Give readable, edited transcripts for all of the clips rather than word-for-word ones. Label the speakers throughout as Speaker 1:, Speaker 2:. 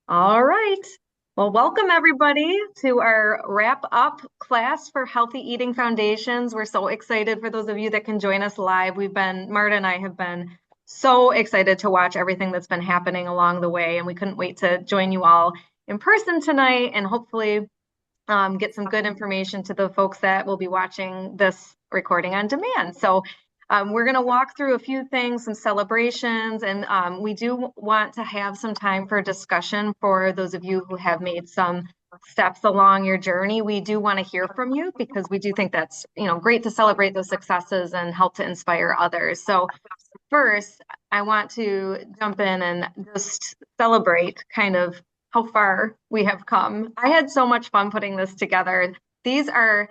Speaker 1: All right. Well, welcome everybody to our wrap up class for Healthy Eating Foundations. We're so excited for those of you that can join us live. Marta and I have been so excited to watch everything that's been happening along the way, and we couldn't wait to join you all in person tonight and hopefully get some good information to the folks that will be watching this recording on demand. So we're going to walk through a few things, some celebrations, and we do want to have some time for discussion for those of you who have made some steps along your journey. We do want to hear from you because we do think that's, great to celebrate those successes and help to inspire others. So first, I want to jump in and just celebrate kind of how far we have come. I had so much fun putting this together. These are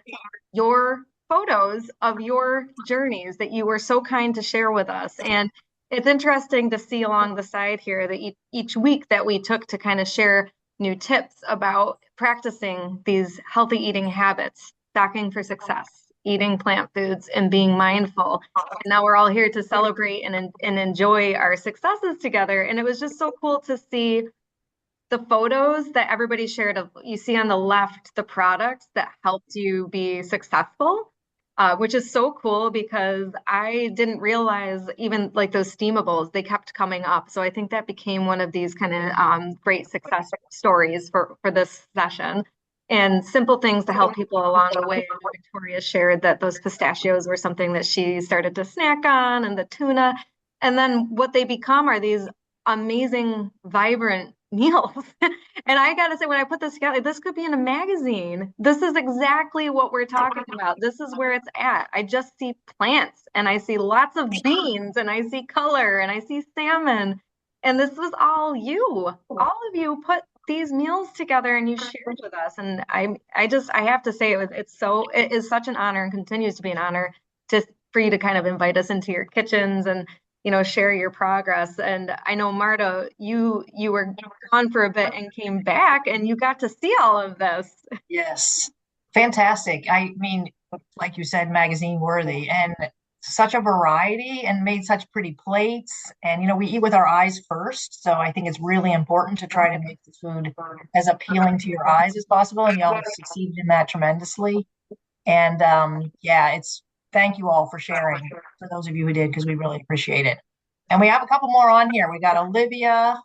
Speaker 1: your photos of your journeys that you were so kind to share with us. And it's interesting to see along the side here that each week that we took to kind of share new tips about practicing these healthy eating habits, stocking for success, eating plant foods, and being mindful. And now we're all here to celebrate and enjoy our successes together. And it was just so cool to see the photos that everybody shared of, you see on the left, the products that helped you be successful, which is so cool because I didn't realize even like those steamables, they kept coming up. So I think that became one of these kind of great success stories for this session. And simple things to help people along the way. Victoria shared that those pistachios were something that she started to snack on, and the tuna. And then what they become are these amazing, vibrant meals. And I gotta say, when I put this together, this could be in a magazine. This is exactly what we're talking about. This is where it's at. I just see plants and I see lots of beans and I see color and I see salmon. And this was all you. All of you put these meals together and you shared with us. And I have to say it is such an honor and continues to be an honor to for you to kind of invite us into your kitchens and share your progress. And I know, Marta, you were gone for a bit and came back and you got to see all of this.
Speaker 2: Yes. Fantastic. I mean, like you said, magazine worthy and such a variety and made such pretty plates. And, we eat with our eyes first. So I think it's really important to try to make the food as appealing to your eyes as possible. And y'all succeeded in that tremendously. And yeah, thank you all for sharing, for those of you who did, because we really appreciate it. And we have a couple more on here. We got Olivia.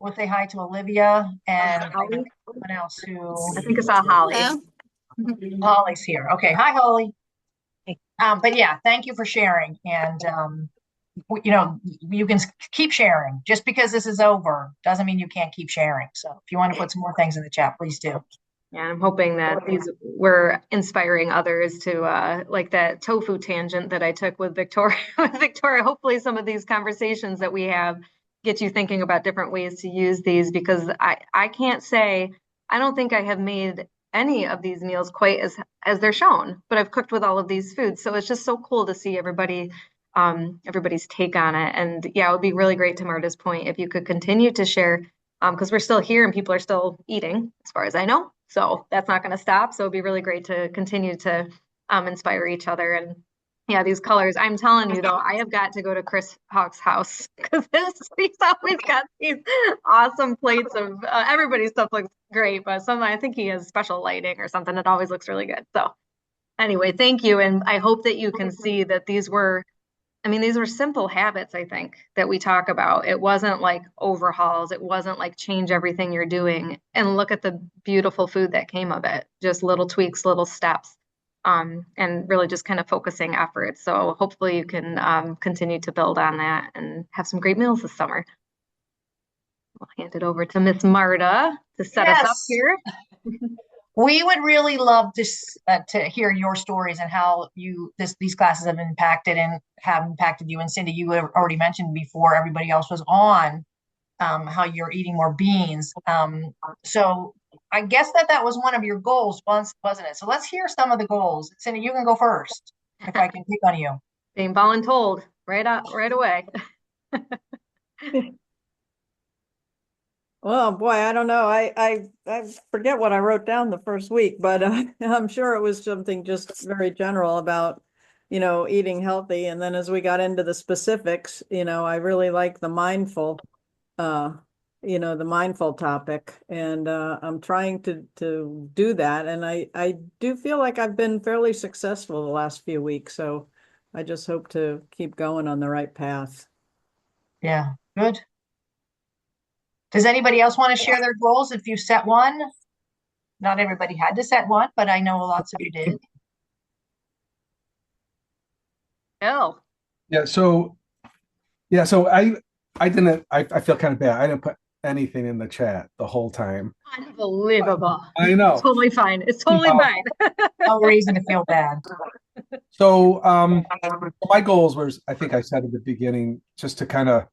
Speaker 2: We'll say hi to Olivia. And I think
Speaker 1: Holly,
Speaker 2: someone else who
Speaker 1: I think I saw Holly.
Speaker 3: Hello.
Speaker 2: Holly's here. Okay. Hi, Holly. But yeah, thank you for sharing. And, you can keep sharing. Just because this is over doesn't mean you can't keep sharing. So if you want to put some more things in the chat, please do.
Speaker 1: Yeah, I'm hoping that these were inspiring others to like that tofu tangent that I took with Victoria. With Victoria, hopefully some of these conversations that we have get you thinking about different ways to use these because I can't say I don't think I have made any of these meals quite as they're shown, but I've cooked with all of these foods. So it's just so cool to see everybody's take on it. And yeah, it would be really great to Marta's point if you could continue to share because we're still here and people are still eating, as far as I know. So that's not going to stop. So it'd be really great to continue to inspire each other. And yeah, these colors. I'm telling you though, I have got to go to Chris Hawk's house because he's always got these awesome plates of everybody's stuff looks great, but I think he has special lighting or something. It always looks really good. So anyway, thank you, and I hope that you can see that these were simple habits, I think, that we talk about. It wasn't like overhauls. It wasn't like change everything you're doing. And look at the beautiful food that came of it. Just little tweaks, little steps, and really just kind of focusing efforts. So hopefully you can continue to build on that and have some great meals this summer. I'll hand it over to Miss Marta to set us up
Speaker 2: Yes.
Speaker 1: here.
Speaker 2: We would really love to hear your stories and how these classes have impacted you. And Cindy, you have already mentioned before everybody else was on how you're eating more beans. So I guess that was one of your goals once, wasn't it? So let's hear some of the goals. Cindy, you can go first if I can pick on you.
Speaker 1: Being voluntold right away.
Speaker 3: Well, boy, I don't know. I forget what I wrote down the first week, but I'm sure it was something just very general about, eating healthy. And then as we got into the specifics, I really like the mindful uh, the mindful topic, and I'm trying to do that, and I do feel like I've been fairly successful the last few weeks, so I just hope to keep going on the right path.
Speaker 2: Yeah, good. Does anybody else want to share their goals if you set one? Not everybody had to set one, but I know lots of you did.
Speaker 1: Bill.
Speaker 4: Yeah, so I didn't I feel kind of bad. I didn't put anything in the chat the whole time.
Speaker 1: Unbelievable.
Speaker 4: I know.
Speaker 1: Totally fine. It's totally
Speaker 4: Uh,
Speaker 1: fine.
Speaker 2: No reason to feel bad.
Speaker 4: So my goals was, I think I said at the beginning, just to kind of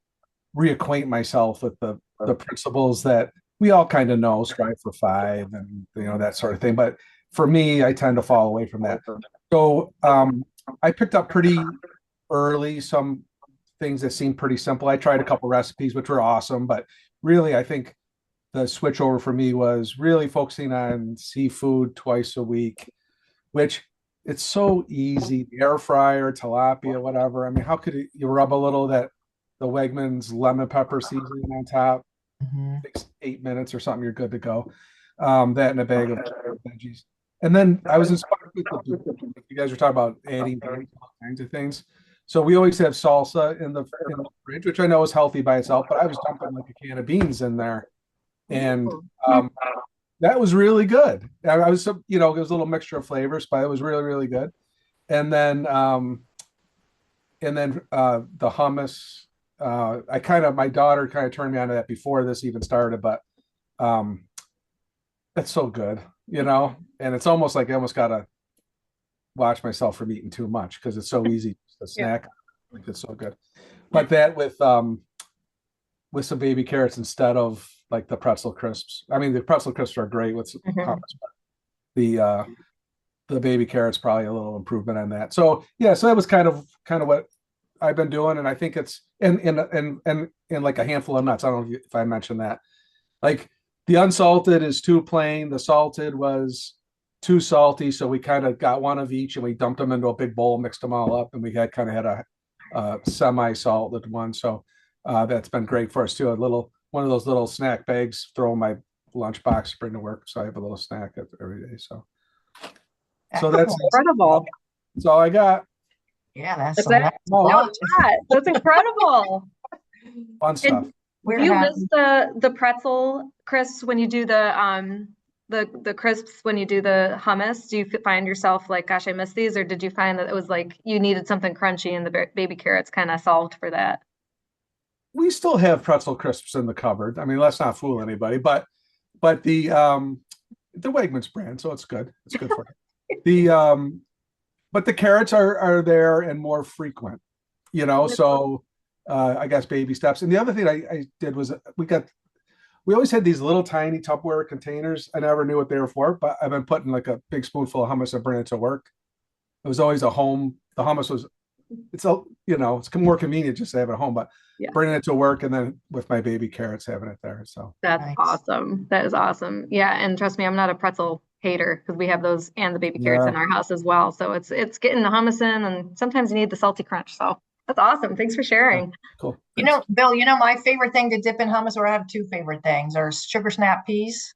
Speaker 4: reacquaint myself with the principles that we all kind of know, strive for five and that sort of thing. But for me, I tend to fall away from that. So I picked up pretty early some things that seemed pretty simple. I tried a couple recipes, which were awesome, but really, I think the switch over for me was really focusing on seafood twice a week, which it's so easy. The air fryer, tilapia, whatever. I mean, how could you rub a little of that the Wegmans lemon pepper seasoning on top?
Speaker 2: Mhm.
Speaker 4: Takes 8 minutes or something, you're good to go. That and a bag of veggies. And then I was inspired with you guys were talking about adding all kinds of things. So we always have salsa in the fridge, which I know is healthy by itself, but I was dumping like a can of beans in there. And um, that was really good. I was, it was a little mixture of flavors, but it was really, really good. And then, the hummus. My daughter kind of turned me on to that before this even started, but um, it's so good, and it's almost like I almost gotta watch myself from eating too much because it's so easy to snack. Like it's so good. But that with some baby carrots instead of like the pretzel crisps. I mean, the pretzel crisps are great with hummus, but the baby carrots probably a little improvement on that. So yeah, so that was kind of what I've been doing, and I think it's in like a handful of nuts. I don't know if I mentioned that. Like the unsalted is too plain. The salted was too salty, so we kind of got one of each and we dumped them into a big bowl, mixed them all up, and we had a semi-salted one. So that's been great for us too. One of those little snack bags, throw in my lunchbox, bring to work, so I have a little snack every day. So that's
Speaker 1: Incredible.
Speaker 4: all I got.
Speaker 2: Yeah, that's
Speaker 1: That's
Speaker 2: a lot.
Speaker 1: That's incredible.
Speaker 4: Fun stuff.
Speaker 1: Do you miss the pretzel crisps when you do the crisps when you do the hummus? Do you find yourself like, gosh, I miss these, or did you find that it was like you needed something crunchy and the baby carrots kind of solved for that?
Speaker 4: We still have pretzel crisps in the cupboard. I mean, let's not fool anybody, but the Wegmans brand, so it's good. It's good for it. But the carrots are there and more frequent, so I guess baby steps. And the other thing I did was we always had these little tiny Tupperware containers. I never knew what they were for, but I've been putting like a big spoonful of hummus and bringing it to work. It was always the hummus was, it's more convenient just to have it at home, but bringing it to work and then with my baby carrots having it there. So
Speaker 1: that's awesome. That is awesome. Yeah. And trust me, I'm not a pretzel hater because we have those and the baby carrots in our house as well. So it's getting the hummus in, and sometimes you need the salty crunch. So that's awesome. Thanks for sharing.
Speaker 4: Cool.
Speaker 2: Bill, my favorite thing to dip in hummus, or I have two favorite things, are sugar snap peas.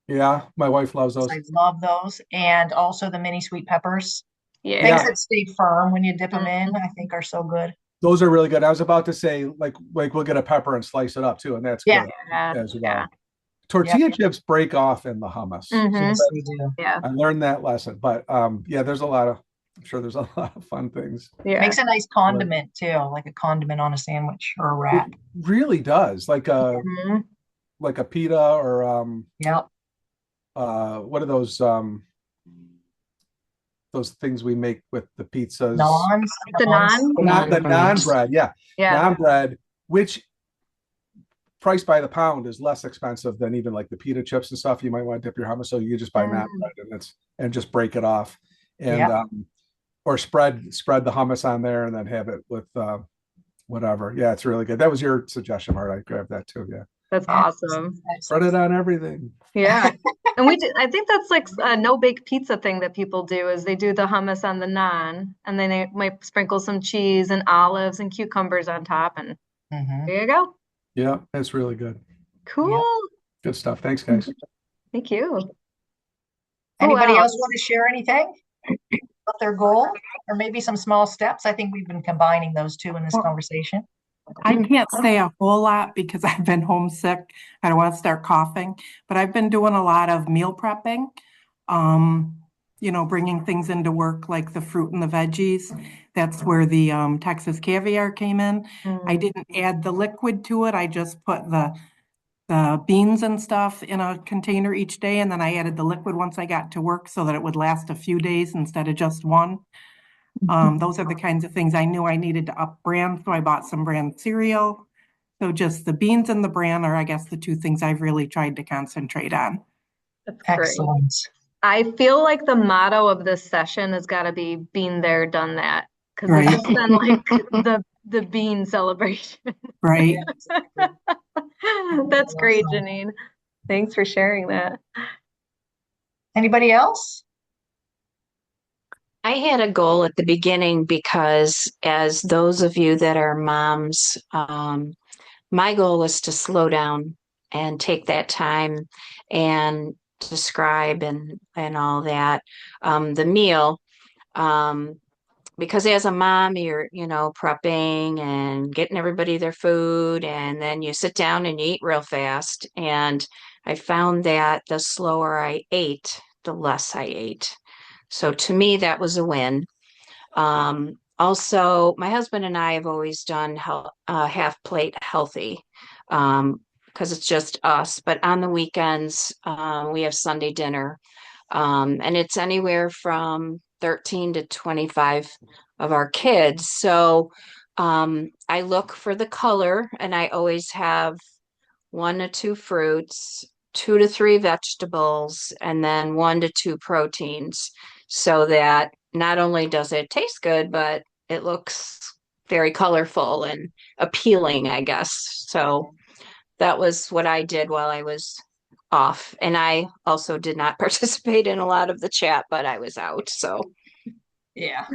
Speaker 4: Yeah, my wife loves those.
Speaker 2: I love those. And also the mini sweet peppers.
Speaker 1: Yeah.
Speaker 2: Things that stay firm when you dip them in, I think are so good.
Speaker 4: Those are really good. I was about to say, like we'll get a pepper and slice it up too, and that's good as well.
Speaker 1: Yeah.
Speaker 4: Tortilla chips break off in the hummus.
Speaker 1: Mhm.
Speaker 4: So
Speaker 2: We do.
Speaker 1: Yeah.
Speaker 4: I learned that lesson. But I'm sure there's a lot of fun things.
Speaker 1: Yeah.
Speaker 2: Makes a nice condiment too, like a condiment on a sandwich or a wrap.
Speaker 4: It really does. Like a
Speaker 1: Mhm.
Speaker 4: pita or
Speaker 2: Yep.
Speaker 4: what are those things we make with the pizzas?
Speaker 2: Naans.
Speaker 1: The naan?
Speaker 4: Not the naan bread, yeah.
Speaker 1: Yeah.
Speaker 4: Naan bread, which priced by the pound is less expensive than even like the pita chips and stuff. You might want to dip your hummus, so you just buy naan bread and just break it off, and or spread the hummus on there and then have it with whatever. Yeah, it's really good. That was your suggestion, Marta. I grabbed that too. Yeah,
Speaker 1: That's awesome.
Speaker 4: spread it on everything.
Speaker 1: Yeah. And I think that's like a no-bake pizza thing that people do is they do the hummus on the naan and then they might sprinkle some cheese and olives and cucumbers on top and there you go.
Speaker 4: Yeah, that's really good.
Speaker 1: Cool.
Speaker 4: Good stuff. Thanks, guys.
Speaker 1: Thank you. Who
Speaker 2: Anybody else
Speaker 1: else?
Speaker 2: want to share anything about their goal or maybe some small steps? I think we've been combining those two in this
Speaker 5: Well,
Speaker 2: conversation.
Speaker 5: I can't say a whole lot because I've been homesick. I don't want to start coughing, but I've been doing a lot of meal prepping. Bringing things into work like the fruit and the veggies. That's where the Texas caviar came in. I
Speaker 1: Mm.
Speaker 5: didn't add the liquid to it. I just put the beans and stuff in a container each day, and then I added the liquid once I got to work so that it would last a few days instead of just one. Those are the kinds of things I knew I needed to up brand, so I bought some brand cereal. So just the beans and the bran are, I guess, the two things I've really tried to concentrate on.
Speaker 1: That's great.
Speaker 2: Excellent.
Speaker 1: I feel like the motto of this session has got to be "Been there, done that," because
Speaker 5: Right.
Speaker 1: this has been like the bean celebration.
Speaker 5: Right.
Speaker 1: That's great,
Speaker 2: Awesome.
Speaker 1: Janine. Thanks for sharing that.
Speaker 2: Anybody else?
Speaker 6: I had a goal at the beginning because, as those of you that are moms, my goal was to slow down and take that time and describe and all that. The meal, because as a mom, you're prepping and getting everybody their food, and then you sit down and you eat real fast. And I found that the slower I ate, the less I ate. So to me, that was a win. Also, my husband and I have always done half plate healthy because it's just us. But on the weekends, we have Sunday dinner, and it's anywhere from 13 to 25 of our kids. So I look for the color, and I always have 1 to 2 fruits, 2 to 3 vegetables, and then 1 to 2 proteins, so that not only does it taste good, but it looks very colorful and appealing, I guess. So that was what I did while I was off. And I also did not participate in a lot of the chat, but I was out. So
Speaker 2: Yeah.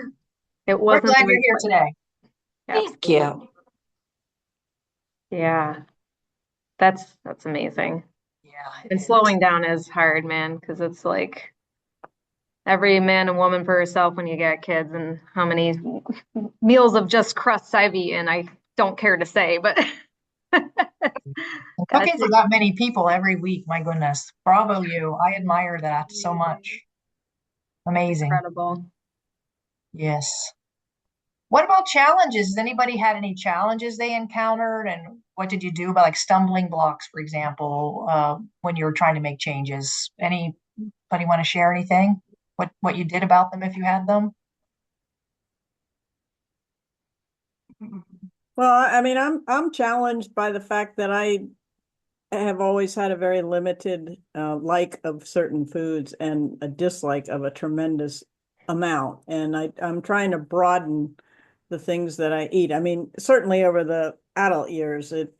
Speaker 1: It
Speaker 2: We're
Speaker 1: wasn't
Speaker 2: glad
Speaker 1: the
Speaker 2: you're here
Speaker 1: request.
Speaker 2: today.
Speaker 6: thank you.
Speaker 1: Yeah, that's amazing.
Speaker 2: Yeah.
Speaker 1: And slowing down is hard, man, because it's like every man and woman for herself when you get kids, and how many meals of just crusts I've eaten, I don't care to say, but
Speaker 2: Cooking for that many people every week, my goodness. Bravo you. I admire that so much. Amazing.
Speaker 1: incredible.
Speaker 2: Yes. What about challenges? Has anybody had any challenges they encountered? And what did you do about like stumbling blocks, for example, when you were trying to make changes? Anybody want to share anything? What you did about them if you had them?
Speaker 3: Well, I mean, I'm challenged by the fact that I have always had a very limited like of certain foods and a dislike of a tremendous amount. And I'm trying to broaden the things that I eat. I mean, certainly over the adult years, it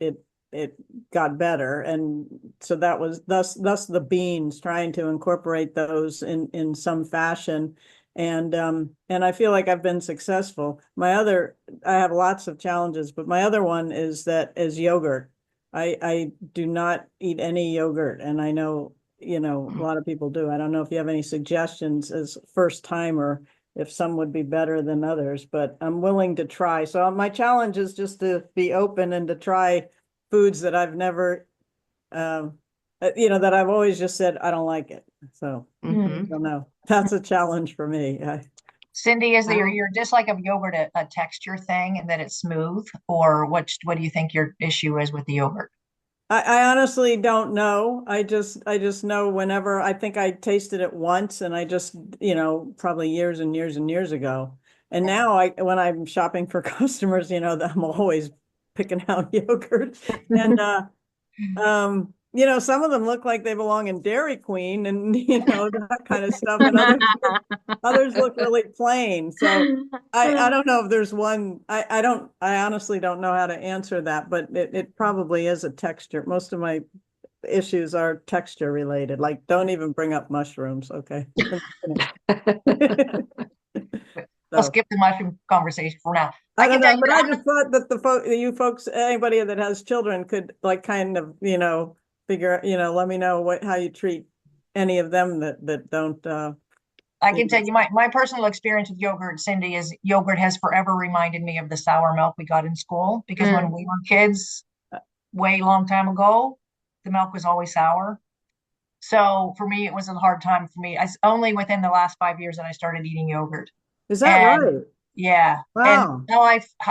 Speaker 3: got better. And so that was thus the beans, trying to incorporate those in some fashion. And I feel like I've been successful. I have lots of challenges, but my other one is yogurt. I do not eat any yogurt, and I know, a lot of people do. I don't know if you have any suggestions as first timer, if some would be better than others, but I'm willing to try. So my challenge is just to be open and to try foods that I've never, that I've always just said, I don't like it. So I
Speaker 6: Mhm.
Speaker 3: don't know. That's a challenge for me.
Speaker 2: Cindy, is
Speaker 6: Wow.
Speaker 2: your dislike of yogurt a texture thing and that it's smooth, or what do you think your issue is with the yogurt?
Speaker 3: I honestly don't know. I just know whenever I think I tasted it once, and I just, probably years and years and years ago. And now when I'm shopping for customers, I'm always picking out yogurt. And some of them look like they belong in Dairy Queen and that kind of stuff, and others look really plain. So I don't know if there's one. I honestly don't know how to answer that, but it probably is a texture. Most of my issues are texture related. Like, don't even bring up mushrooms. Okay.
Speaker 2: We'll
Speaker 3: So
Speaker 2: skip the mushroom conversation for now.
Speaker 3: I
Speaker 2: I
Speaker 3: don't
Speaker 2: can tell
Speaker 3: know,
Speaker 2: you
Speaker 3: but I
Speaker 2: that
Speaker 3: just thought that you folks, anybody that has children could like kind of, figure, let me know how you treat any of them that don't,
Speaker 2: I can tell you my personal experience with yogurt, Cindy, is yogurt has forever reminded me of the sour milk we got in school because when we were kids, way long time ago, the milk was always sour. So for me, it was a hard time for me. Only within the last 5 years that I started eating yogurt.
Speaker 3: is that
Speaker 2: And
Speaker 3: right?
Speaker 2: yeah, and
Speaker 3: Wow.
Speaker 2: now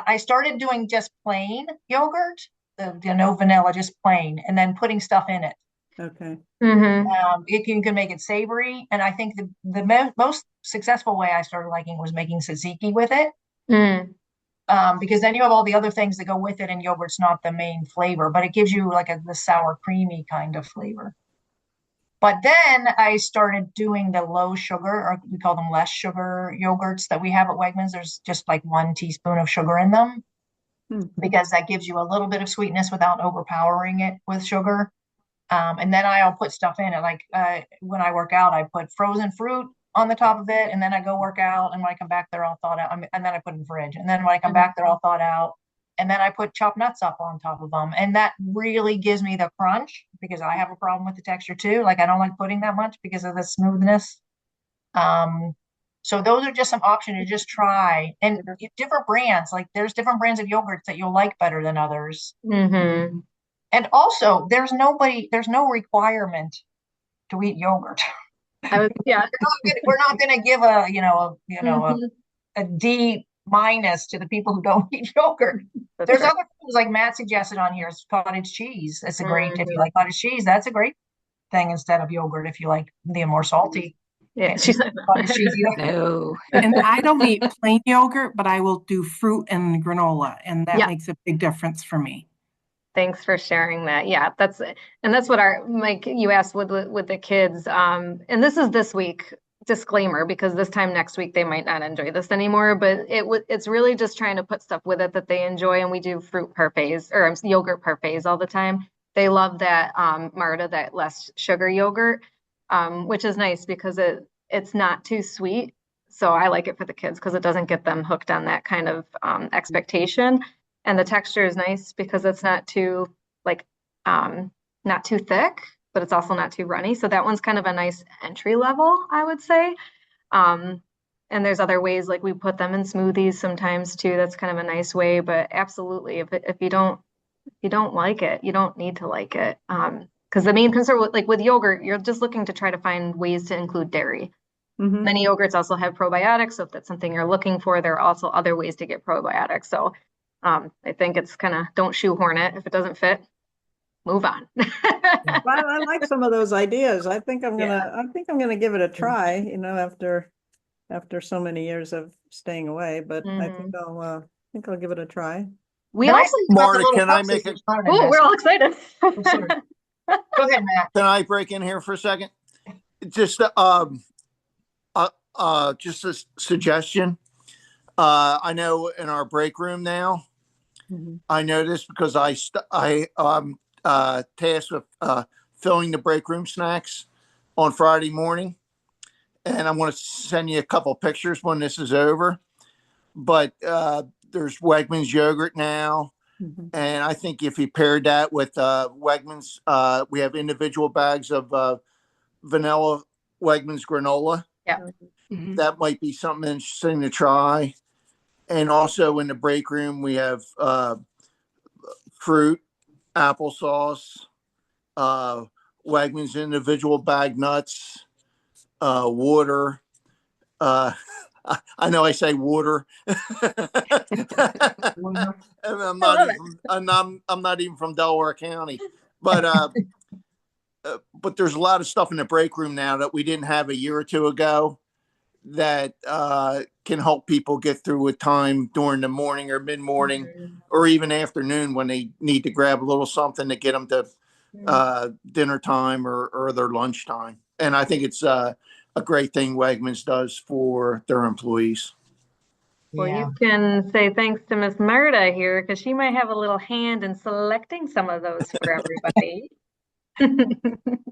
Speaker 2: I started doing just plain yogurt, the no vanilla, just plain, and then putting stuff in it.
Speaker 3: Okay.
Speaker 2: You can make it savory, and I think the most successful way I started liking was making tzatziki with it. Because then you have all the other things that go with it, and yogurt's not the main flavor, but it gives you like the sour creamy kind of flavor. But then I started doing the low sugar, or we call them less sugar yogurts that we have at Wegmans. There's just like 1 teaspoon of sugar in them because that gives you a little bit of sweetness without overpowering it with sugar. And then I'll put stuff in it. Like when I work out, I put frozen fruit on the top of it, and then I go work out. And when I come back, they're all thawed out. And then I put in the fridge. And then when I come back, they're all thawed out. And then I put chopped nuts up on top of them. And that really gives me the crunch because I have a problem with the texture too. Like I don't like putting that much because of the smoothness. So those are just some options to just try. And different brands, like there's different brands of yogurts that you'll like better than others. And also, there's no requirement to eat yogurt.
Speaker 1: Yeah.
Speaker 2: We're not going to give a D- to the people who don't eat yogurt. There's other things like Matt suggested on here is cottage cheese. That's a great, if you like cottage cheese, that's a great thing instead of yogurt if you like the more salty.
Speaker 1: Yeah, she's
Speaker 2: Cottage cheese either.
Speaker 6: No.
Speaker 5: And I don't eat plain yogurt, but I will do fruit and granola, and that makes a big difference for me.
Speaker 1: Thanks for sharing that. Yeah, that's what Mike, you asked with the kids. And this is this week, disclaimer, because this time next week they might not enjoy this anymore, but it's really just trying to put stuff with it that they enjoy. And we do fruit parfaits or yogurt parfaits all the time. They love that Marda, that less sugar yogurt, which is nice because it's not too sweet. So I like it for the kids because it doesn't get them hooked on that kind of expectation. And the texture is nice because it's not too not too thick, but it's also not too runny. So that one's kind of a nice entry level, I would say. And there's other ways, like we put them in smoothies sometimes too. That's kind of a nice way. But absolutely, if you don't like it, you don't need to like it. Because the main concern with yogurt, you're just looking to try to find ways to include dairy. Many yogurts also have probiotics, so if that's something you're looking for, there are also other ways to get probiotics. So I think it's kind of don't shoehorn it. If it doesn't fit, move on.
Speaker 3: I like some of those ideas. I think I'm gonna give it a try, after so many years of staying away, but I think I'll give it a try.
Speaker 1: We also
Speaker 7: Marta, can I make a
Speaker 1: Oh, we're all excited.
Speaker 2: Go ahead, Matt.
Speaker 7: Can I break in here for a second? Just just a suggestion. I know in our break room now, I know this because I tasked with filling the break room snacks on Friday morning, and I'm going to send you a couple pictures when this is over. But there's Wegmans yogurt now, and I think if you paired that with Wegmans, we have individual bags of vanilla Wegmans granola.
Speaker 1: Yeah,
Speaker 7: that might be something interesting to try. And also in the break room, we have fruit, applesauce, Wegmans individual bag nuts, water. I know I say water. I'm not even from Delaware County, but there's a lot of stuff in the break room now that we didn't have a year or two ago that can help people get through a time during the morning or mid-morning or even afternoon when they need to grab a little something to get them to dinner time or their lunchtime. And I think it's a great thing Wegmans does for their employees.
Speaker 1: Well, you can say thanks to Miss Marta here because she might have a little hand in selecting some of those for everybody.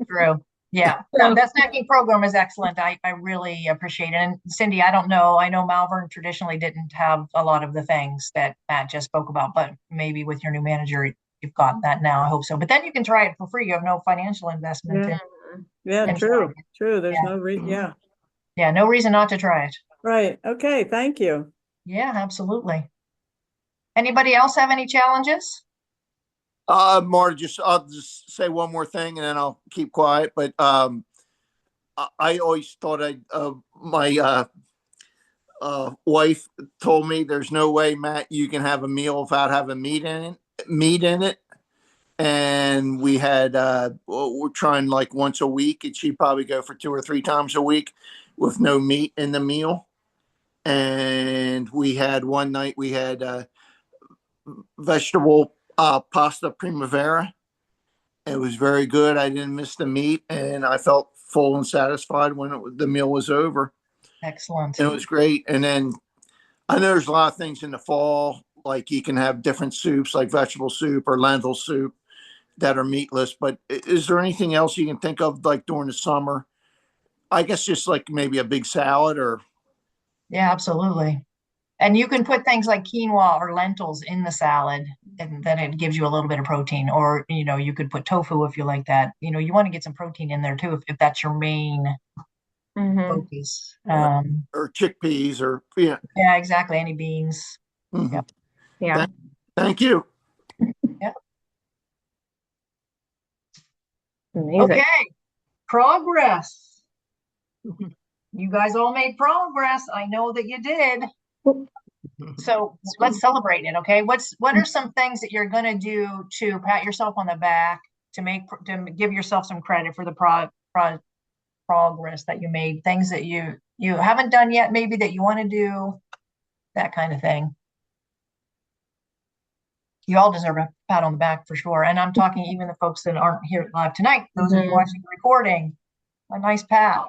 Speaker 2: True. Yeah. No, that snacking program is excellent. I really appreciate it. And Cindy, I don't know. I know Malvern traditionally didn't have a lot of the things that Matt just spoke about, but maybe with your new manager, you've gotten that now. I hope so. But then you can try it for free. You have no financial investment.
Speaker 3: Yeah.
Speaker 2: in
Speaker 3: Yeah,
Speaker 2: in
Speaker 3: true,
Speaker 2: trying it.
Speaker 3: true. There's
Speaker 2: Yeah.
Speaker 3: no yeah,
Speaker 2: Yeah, no reason not to try it.
Speaker 3: right. Okay, thank you.
Speaker 2: Yeah, absolutely. Anybody else have any challenges?
Speaker 7: Marta, I'll just say one more thing and then I'll keep quiet. But I always thought my wife told me there's no way, Matt, you can have a meal without having meat in it. And we had we're trying like once a week, and she'd probably go for 2 or 3 times a week with no meat in the meal. And we had one night we had vegetable pasta primavera. It was very good. I didn't miss the meat, and I felt full and satisfied when the meal was over.
Speaker 2: Excellent.
Speaker 7: And it was great. And then I know there's a lot of things in the fall, like you can have different soups, like vegetable soup or lentil soup, that are meatless. But is there anything else you can think of, like during the summer? I guess just like maybe a big salad or.
Speaker 2: Yeah, absolutely. And you can put things like quinoa or lentils in the salad, and then it gives you a little bit of protein. Or, you could put tofu if you like that. You want to get some protein in there too, if that's your main focus.
Speaker 7: Or chickpeas or
Speaker 2: Yeah, exactly. Any beans.
Speaker 7: Mhm.
Speaker 2: Yep.
Speaker 1: Yeah.
Speaker 7: Thank you.
Speaker 2: Yep.
Speaker 1: Amazing.
Speaker 2: Okay. Progress. You guys all made progress. I know that you did. So let's celebrate it, okay? What are some things that you're going to do to pat yourself on the back to give yourself some credit for the progress that you made? Things that you haven't done yet, maybe that you want to do, that kind of thing. You all deserve a pat on the back for sure. And I'm talking even the folks that aren't here live tonight, those of you watching the recording, a nice pat.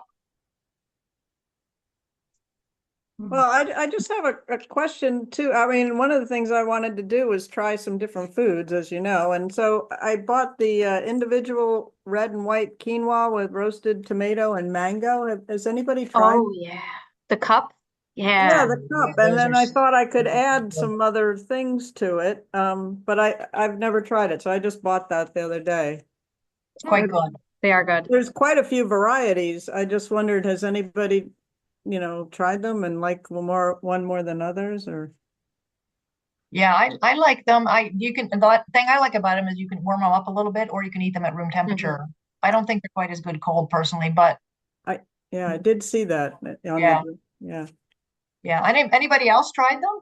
Speaker 3: Well, I just have a question too. I mean, one of the things I wanted to do was try some different foods, as you know. And so I bought the individual red and white quinoa with roasted tomato and mango. Has anybody tried?
Speaker 1: Oh, yeah. The cup?
Speaker 3: Yeah,
Speaker 1: Yeah.
Speaker 3: the cup. And then I thought I could add some other things to it. But I've never tried it. So I just bought that the other day.
Speaker 2: It's quite good.
Speaker 1: They are good.
Speaker 3: There's quite a few varieties. I just wondered, has anybody, tried them and like one more than others, or?
Speaker 2: Yeah, I like them. The thing I like about them is you can warm them up a little bit, or you can eat them at room temperature. I don't think they're quite as good cold personally, but
Speaker 3: Yeah, I did see that on
Speaker 2: yeah. Anybody else tried them?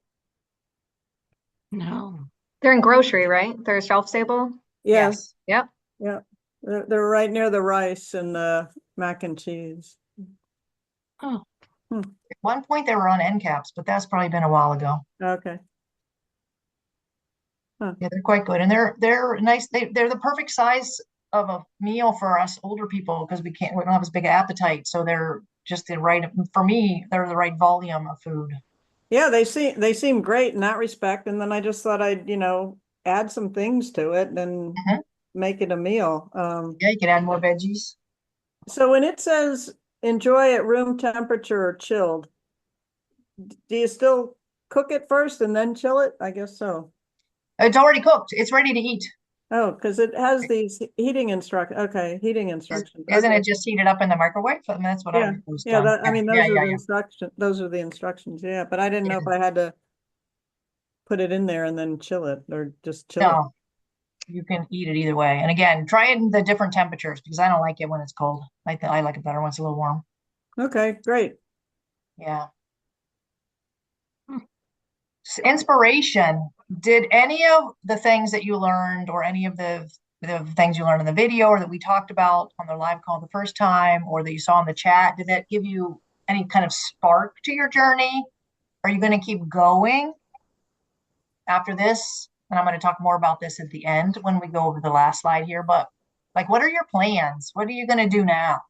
Speaker 6: No.
Speaker 1: They're in grocery, right? They're shelf stable.
Speaker 3: Yes.
Speaker 1: Yep.
Speaker 3: Yeah. They're right near the rice and the mac and cheese.
Speaker 6: Oh,
Speaker 2: At one point they were on end caps, but that's probably been a while ago.
Speaker 3: Okay.
Speaker 2: Yeah, they're quite good, and they're nice. They're the perfect size of a meal for us older people because we don't have as big an appetite. So they're just the right, for me, they're the right volume of food.
Speaker 3: Yeah, they seem great in that respect. And then I just thought I'd, add some things to it and make it a meal.
Speaker 2: Yeah, you can add more veggies.
Speaker 3: So when it says enjoy at room temperature or chilled, do you still cook it first and then chill it? I guess so.
Speaker 2: It's already cooked. It's ready to eat.
Speaker 3: Oh, because it has these heating instructions. Okay, heating instructions.
Speaker 2: Isn't
Speaker 3: Okay.
Speaker 2: it just heated up in the microwave? I mean, that's what
Speaker 3: Yeah,
Speaker 2: I was
Speaker 3: yeah.
Speaker 2: done.
Speaker 3: I mean, those are the instructions. Those are the instructions. Yeah, but I didn't know if I had to put it in there and then chill it or just chill it.
Speaker 2: No, you can eat it either way. And again, try it in the different temperatures because I don't like it when it's cold. I like it better when it's a little warm.
Speaker 3: Okay, great.
Speaker 2: Yeah. Inspiration. Did any of the things that you learned or any of the things you learned in the video or that we talked about on the live call the first time or that you saw in the chat, did that give you any kind of spark to your journey? Are you going to keep going after this? And I'm going to talk more about this at the end when we go over the last slide here. But like, what are your plans? What are you going to do now?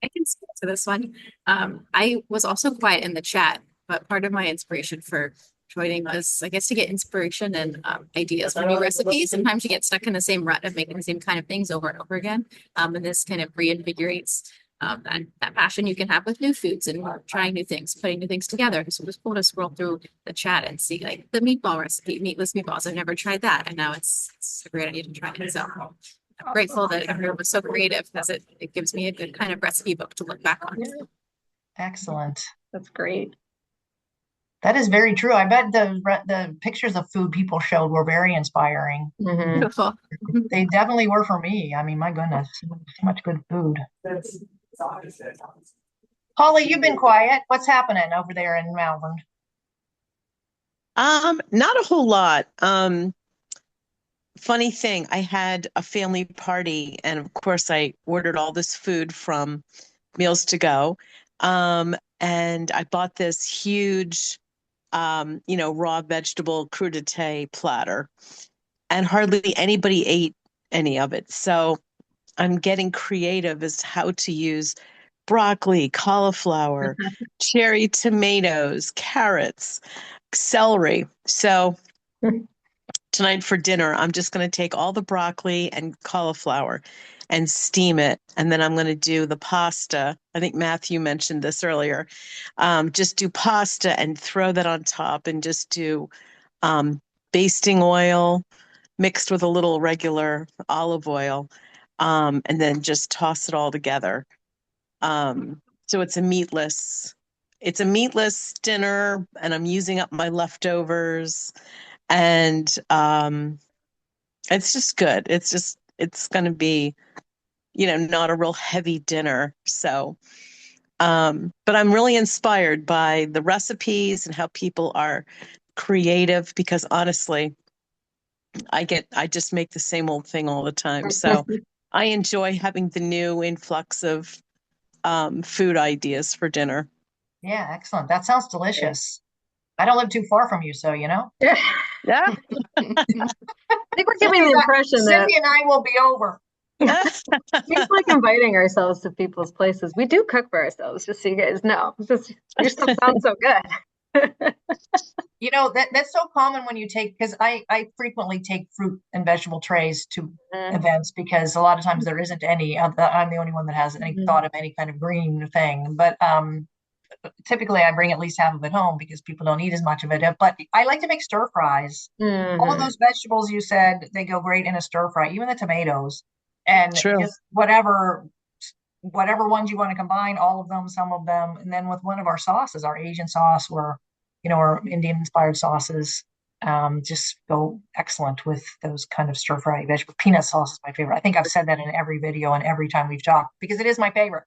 Speaker 8: I can speak to this one. I was also quiet in the chat, but part of my inspiration for joining was, I guess, to get inspiration and ideas for new recipes. Sometimes you get stuck in the same rut of making the same kind of things over and over again. And this kind of reinvigorates that passion you can have with new foods and trying new things, putting new things together. So it was cool to scroll through the chat and see like the meatball recipe, meatless meatballs. I've never tried that, and now it's a great idea to try it. So I'm grateful that everyone was so creative because it gives me a good kind of recipe book to look back on.
Speaker 2: Excellent.
Speaker 1: That's great.
Speaker 2: That is very true. I bet the pictures of food people showed were very inspiring.
Speaker 1: Mhm.
Speaker 8: Beautiful.
Speaker 2: They definitely were for me. I mean, my goodness, so much good food. Holly, you've been quiet. What's happening over there in Malvern?
Speaker 9: Not a whole lot. Funny thing, I had a family party, and of course, I ordered all this food from Meals to Go. And I bought this huge, raw vegetable crudité platter, and hardly anybody ate any of it. So I'm getting creative as to how to use broccoli, cauliflower, cherry tomatoes, carrots, celery. So tonight for dinner, I'm just going to take all the broccoli and cauliflower and steam it. And then I'm going to do the pasta. I think Matthew mentioned this earlier. Just do pasta and throw that on top and just do basting oil mixed with a little regular olive oil. And then just toss it all together. So it's a meatless dinner, and I'm using up my leftovers, and it's just good. It's going to be, not a real heavy dinner. So, but I'm really inspired by the recipes and how people are creative, because honestly, I just make the same old thing all the time. So I enjoy having the new influx of food ideas for dinner.
Speaker 2: Yeah, excellent. That sounds delicious. I don't live too far from you, so
Speaker 9: Yeah.
Speaker 1: I think we're giving the impression that
Speaker 2: Cindy and I will be over.
Speaker 1: seems like inviting ourselves to people's places. We do cook for ourselves, just so you guys know. It's just your stuff sounds so good.
Speaker 2: That's so common when you take, because I frequently take fruit and vegetable trays to events, because a lot of times there isn't any. I'm the only one that has any thought of any kind of green thing. But typically I bring at least half of it home because people don't eat as much of it. But I like to make stir fries. All of those vegetables you said, they go great in a stir fry, even the tomatoes. And
Speaker 9: True.
Speaker 2: just whatever ones you want to combine, all of them, some of them. And then with one of our sauces, our Asian sauce or or Indian inspired sauces, just go excellent with those kind of stir fry vegetable. Peanut sauce is my favorite. I think I've said that in every video and every time we've talked, because it is my favorite.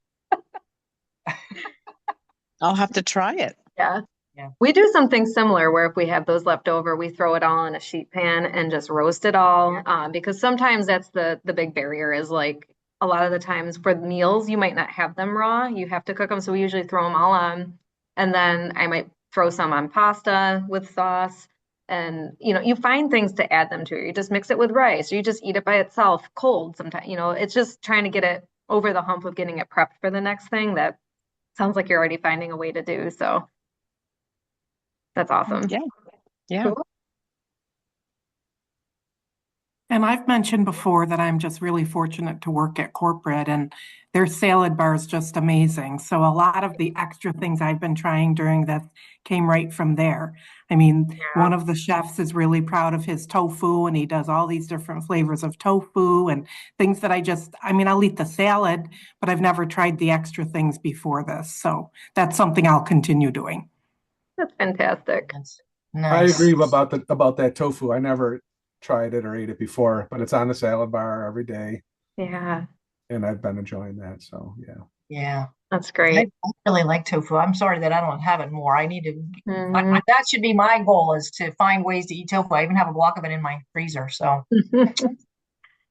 Speaker 9: I'll have to try it.
Speaker 1: Yeah.
Speaker 2: Yeah.
Speaker 1: We do something similar where if we have those left over, we throw it all in a sheet pan and just roast it all. Because sometimes that's the big barrier, is like a lot of the times for meals, you might not have them raw. You have to cook them. So we usually throw them all on. And then I might throw some on pasta with sauce. And, you find things to add them to. You just mix it with rice, or you just eat it by itself cold sometimes. It's just trying to get it over the hump of getting it prepped for the next thing. That sounds like you're already finding a way to do. So that's awesome.
Speaker 9: Yeah. Yeah.
Speaker 1: Cool.
Speaker 5: And I've mentioned before that I'm just really fortunate to work at corporate, and their salad bar is just amazing. So a lot of the extra things I've been trying during that came right from there. I mean, one of the chefs is really proud of his tofu, and he does all these different flavors of tofu and things that I'll eat the salad, but I've never tried the extra things before this. So that's something I'll continue doing.
Speaker 1: That's fantastic.
Speaker 2: That's
Speaker 4: I
Speaker 2: nice.
Speaker 4: agree about that tofu. I never tried it or ate it before, but it's on the salad bar every day,
Speaker 1: Yeah,
Speaker 4: and I've been enjoying that. So
Speaker 2: Yeah.
Speaker 1: that's
Speaker 2: I
Speaker 1: great.
Speaker 2: really like tofu. I'm sorry that I don't have it more. I need to.
Speaker 1: Mhm.
Speaker 2: That should be my goal, is to find ways to eat tofu. I even have a block of it in my freezer. So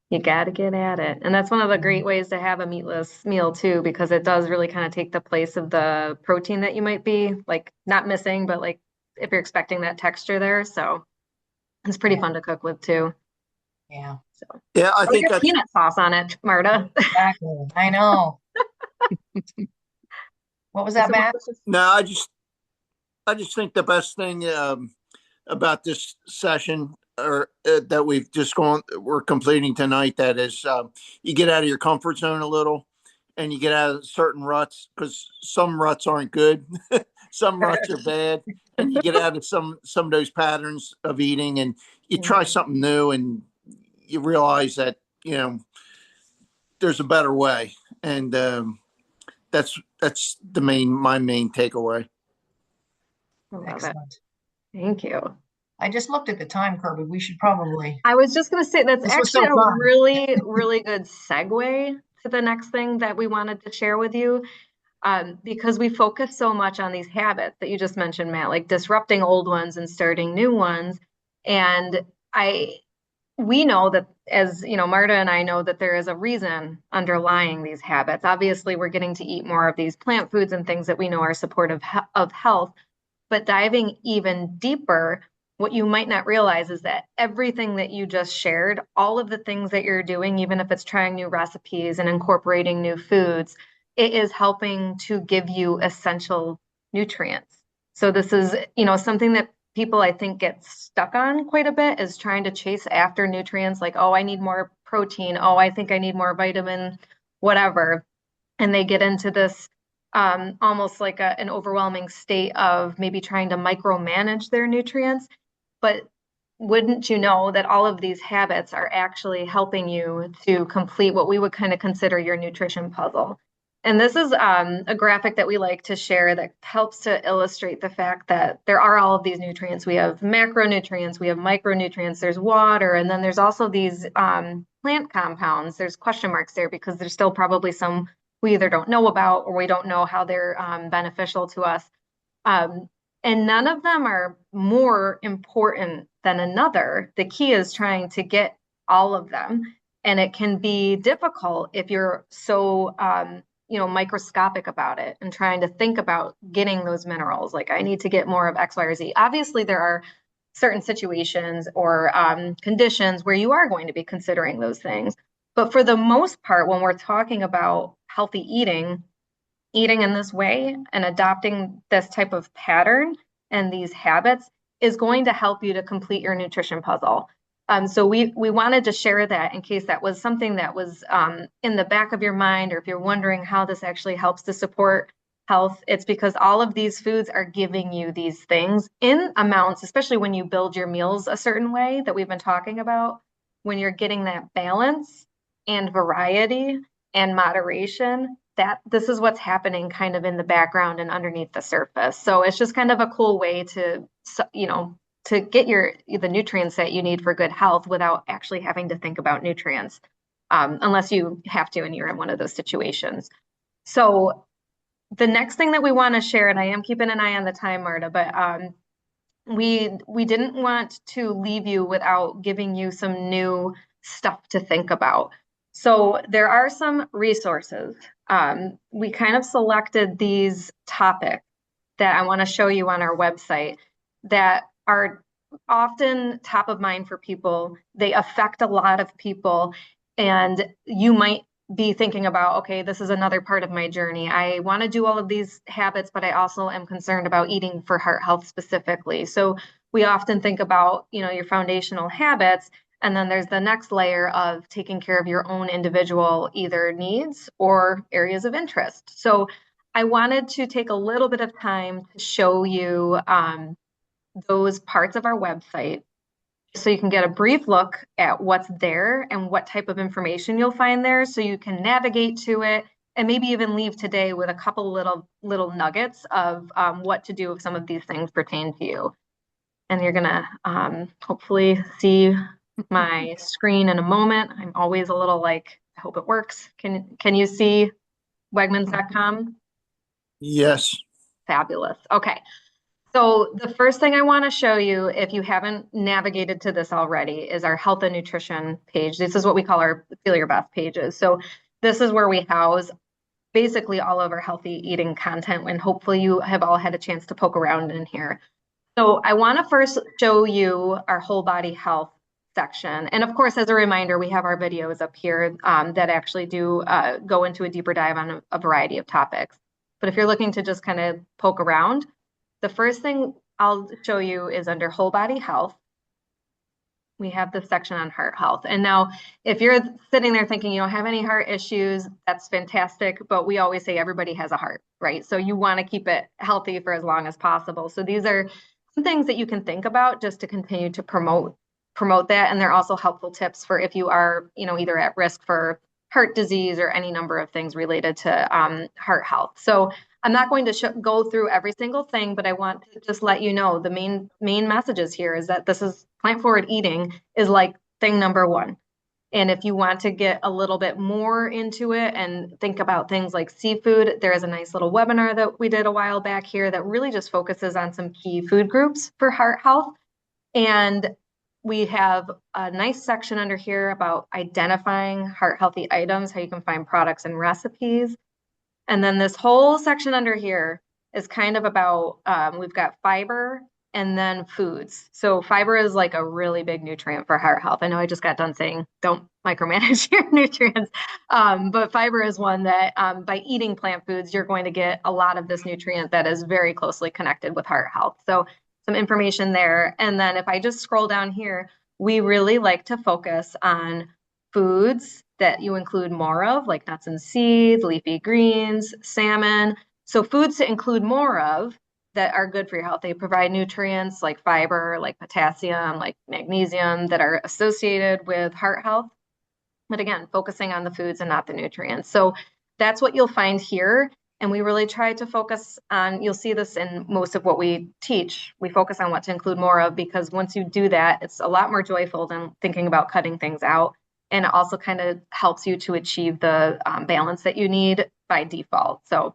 Speaker 1: You got to get at it. And that's one of the great ways to have a meatless meal too, because it does really kind of take the place of the protein that you might be like not missing, but like if you're expecting that texture there. So it's pretty fun to cook with too.
Speaker 2: yeah,
Speaker 7: Yeah, I
Speaker 1: Or
Speaker 7: think
Speaker 1: your
Speaker 7: that's
Speaker 1: peanut sauce on it, Marta.
Speaker 2: exactly. I know. What was that, Matt?
Speaker 7: no. I just think the best thing about this session, or that we're completing tonight, that is you get out of your comfort zone a little, and you get out of certain ruts, because some ruts aren't good, some ruts are bad, and you get out of some of those patterns of eating, and you try something new, and you realize that there's a better way, and that's my main takeaway.
Speaker 1: I love it.
Speaker 2: Excellent.
Speaker 1: Thank you.
Speaker 2: I just looked at the time, Kirby. We should probably.
Speaker 1: I was just going to say that's
Speaker 2: This was so
Speaker 1: actually a
Speaker 2: fun.
Speaker 1: really, really good segue to the next thing that we wanted to share with you. Because we focus so much on these habits that you just mentioned, Matt, like disrupting old ones and starting new ones. And we know that, as you know, Marta and I know that there is a reason underlying these habits. Obviously, we're getting to eat more of these plant foods and things that we know are supportive of health. But diving even deeper, what you might not realize is that everything that you just shared, all of the things that you're doing, even if it's trying new recipes and incorporating new foods, it is helping to give you essential nutrients. So this is, something that people I think get stuck on quite a bit, is trying to chase after nutrients like, oh, I need more protein. Oh, I think I need more vitamin, whatever. And they get into this almost like an overwhelming state of maybe trying to micromanage their nutrients. But wouldn't you know that all of these habits are actually helping you to complete what we would kind of consider your nutrition puzzle? And this is a graphic that we like to share that helps to illustrate the fact that there are all of these nutrients. We have macronutrients, we have micronutrients, there's water, and then there's also these plant compounds. There's question marks there because there's still probably some we either don't know about or we don't know how they're beneficial to us. And none of them are more important than another. The key is trying to get all of them. And it can be difficult if you're so, microscopic about it and trying to think about getting those minerals. Like, I need to get more of X, Y, or Z. Obviously, there are certain situations or conditions where you are going to be considering those things. But for the most part, when we're talking about healthy eating in this way and adopting this type of pattern and these habits is going to help you to complete your nutrition puzzle. So we wanted to share that in case that was something that was in the back of your mind, or if you're wondering how this actually helps to support health. It's because all of these foods are giving you these things in amounts, especially when you build your meals a certain way that we've been talking about, when you're getting that balance and variety and moderation, that this is what's happening kind of in the background and underneath the surface. So it's just kind of a cool way to, to get the nutrients that you need for good health without actually having to think about nutrients, unless you have to and you're in one of those situations. So the next thing that we want to share, and I am keeping an eye on the time, Marta, but we didn't want to leave you without giving you some new stuff to think about. So there are some resources. We kind of selected these topics that I want to show you on our website that are often top of mind for people. They affect a lot of people, and you might be thinking about, okay, this is another part of my journey. I want to do all of these habits, but I also am concerned about eating for heart health specifically. So we often think about, your foundational habits, and then there's the next layer of taking care of your own individual either needs or areas of interest. So I wanted to take a little bit of time to show you those parts of our website, so you can get a brief look at what's there and what type of information you'll find there, so you can navigate to it and maybe even leave today with a couple little nuggets of what to do if some of these things pertain to you. And you're gonna hopefully see my screen in a moment. I'm always a little like, I hope it works. Can you see Wegmans.com?
Speaker 7: Yes.
Speaker 1: Fabulous. Okay. So the first thing I want to show you, if you haven't navigated to this already, is our health and nutrition page. This is what we call our Feel Your Best pages. So this is where we house basically all of our healthy eating content, and hopefully you have all had a chance to poke around in here. So I want to first show you our whole body health section. And of course, as a reminder, we have our videos up here that actually do go into a deeper dive on a variety of topics. But if you're looking to just kind of poke around, the first thing I'll show you is under whole body health. we have this section on heart health. And now if you're sitting there thinking you don't have any heart issues, that's fantastic. But we always say everybody has a heart, right? So you want to keep it healthy for as long as possible. So these are some things that you can think about just to continue to promote that. And they're also helpful tips for if you are, either at risk for heart disease or any number of things related to heart health. So I'm not going to go through every single thing, but I want to just let you know the main messages here is that this is plant forward eating is like thing number one. And if you want to get a little bit more into it and think about things like seafood, there is a nice little webinar that we did a while back here that really just focuses on some key food groups for heart health. And we have a nice section under here about identifying heart healthy items, how you can find products and recipes. And then this whole section under here is kind of about, we've got fiber and then foods. So fiber is like a really big nutrient for heart health. I know I just got done saying don't micromanage your nutrients, but fiber is one that by eating plant foods, you're going to get a lot of this nutrient that is very closely connected with heart health. So some information there. And then if I just scroll down here, we really like to focus on foods that you include more of, like nuts and seeds, leafy greens, salmon. So foods to include more of that are good for your health. They provide nutrients like fiber, like potassium, like magnesium that are associated with heart health. But again, focusing on the foods and not the nutrients. So that's what you'll find here. And we really try to focus on, you'll see this in most of what we teach. We focus on what to include more of, because once you do that, it's a lot more joyful than thinking about cutting things out. And it also kind of helps you to achieve the balance that you need by default. So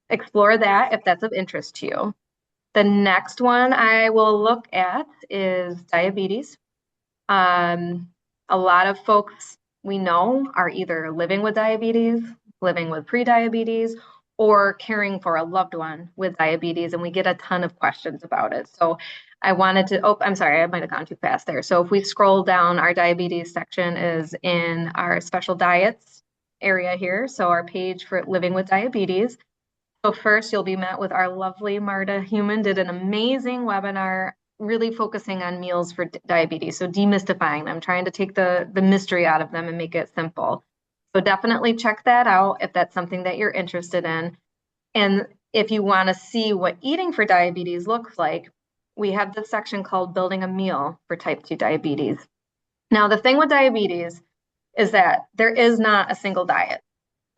Speaker 1: explore that if that's of interest to you. The next one I will look at is diabetes. A lot of folks we know are either living with diabetes, living with pre-diabetes, or caring for a loved one with diabetes, and we get a ton of questions about it. So I wanted to, I'm sorry, I might have gone too fast there. So if we scroll down, our diabetes section is in our special diets area here. So our page for living with diabetes. So first you'll be met with our lovely Marda Human, did an amazing webinar really focusing on meals for diabetes. So demystifying them, trying to take the mystery out of them and make it simple. So definitely check that out if that's something that you're interested in. And if you want to see what eating for diabetes looks like, we have this section called Building a Meal for Type 2 Diabetes. Now, the thing with diabetes is that there is not a single diet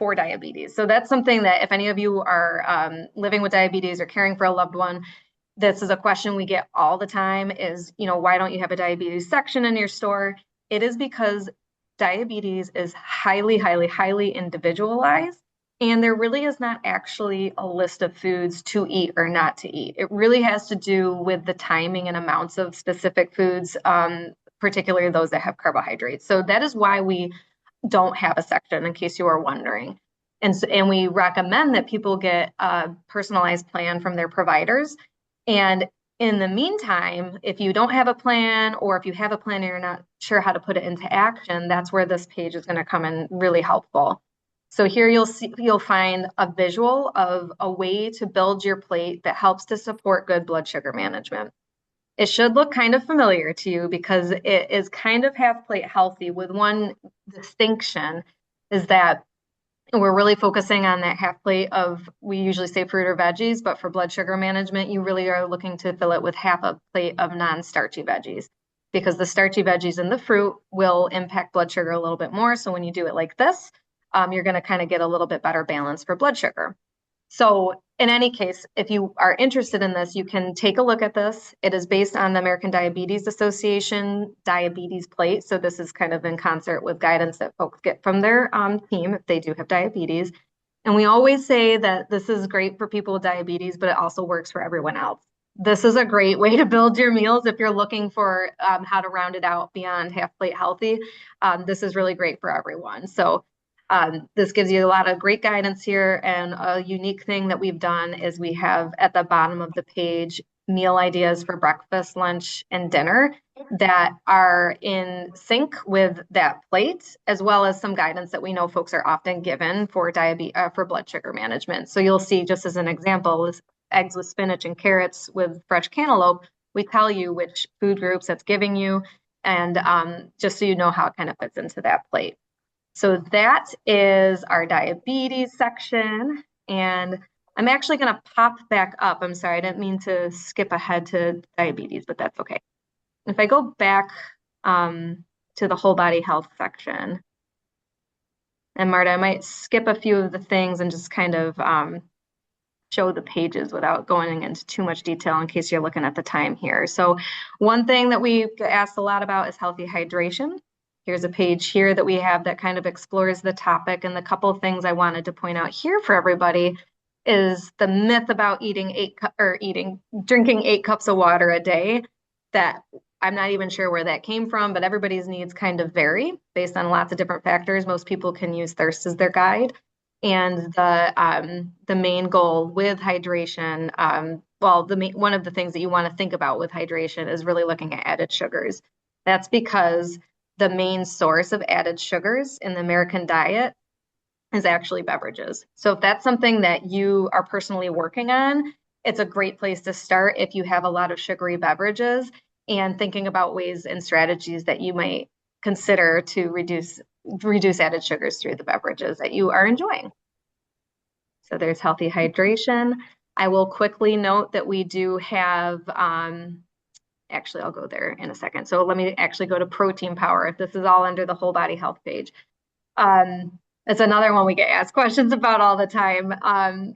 Speaker 1: for diabetes. So that's something that if any of you are living with diabetes or caring for a loved one, this is a question we get all the time is, why don't you have a diabetes section in your store? It is because diabetes is highly, highly, highly individualized. And there really is not actually a list of foods to eat or not to eat. It really has to do with the timing and amounts of specific foods, particularly those that have carbohydrates. So that is why we don't have a section, in case you are wondering. And we recommend that people get a personalized plan from their providers. And in the meantime, if you don't have a plan, or if you have a plan and you're not sure how to put it into action, that's where this page is going to come in really helpful. So here you'll find a visual of a way to build your plate that helps to support good blood sugar management. It should look kind of familiar to you because it is kind of half plate healthy, with one distinction is that we're really focusing on that half plate of, we usually say fruit or veggies, but for blood sugar management, you really are looking to fill it with half a plate of non-starchy veggies, because the starchy veggies in the fruit will impact blood sugar a little bit more. So when you do it like this, you're going to kind of get a little bit better balance for blood sugar. So in any case, if you are interested in this, you can take a look at this. It is based on the American Diabetes Association diabetes plate. So this is kind of in concert with guidance that folks get from their team if they do have diabetes. And we always say that this is great for people with diabetes, but it also works for everyone else. This is a great way to build your meals if you're looking for how to round it out beyond half plate healthy. This is really great for everyone. So this gives you a lot of great guidance here. And a unique thing that we've done is we have at the bottom of the page meal ideas for breakfast, lunch, and dinner that are in sync with that plate, as well as some guidance that we know folks are often given for for blood sugar management. So you'll see, just as an example, eggs with spinach and carrots with fresh cantaloupe. We tell you which food groups that's giving you And just so you know how it kind of fits into that plate. So that is our diabetes section. And I'm actually going to pop back up. I'm sorry, I didn't mean to skip ahead to diabetes, but that's okay. If I go back to the whole body health section, and Marta, I might skip a few of the things and just kind of show the pages without going into too much detail in case you're looking at the time here. So one thing that we get asked a lot about is healthy hydration. Here's a page here that we have that kind of explores the topic, and the couple of things I wanted to point out here for everybody is the myth about drinking 8 cups of water a day, that I'm not even sure where that came from, but everybody's needs kind of vary based on lots of different factors. Most people can use thirst as their guide. And the main goal with hydration, one of the things that you want to think about with hydration is really looking at added sugars. That's because the main source of added sugars in the American diet is actually beverages. So if that's something that you are personally working on, it's a great place to start if you have a lot of sugary beverages, and thinking about ways and strategies that you might consider to reduce added sugars through the beverages that you are enjoying. So there's healthy hydration. I will quickly note that we do have, actually, I'll go there in a second. So let me actually go to protein power. This is all under the whole body health page. It's another one we get asked questions about all the time.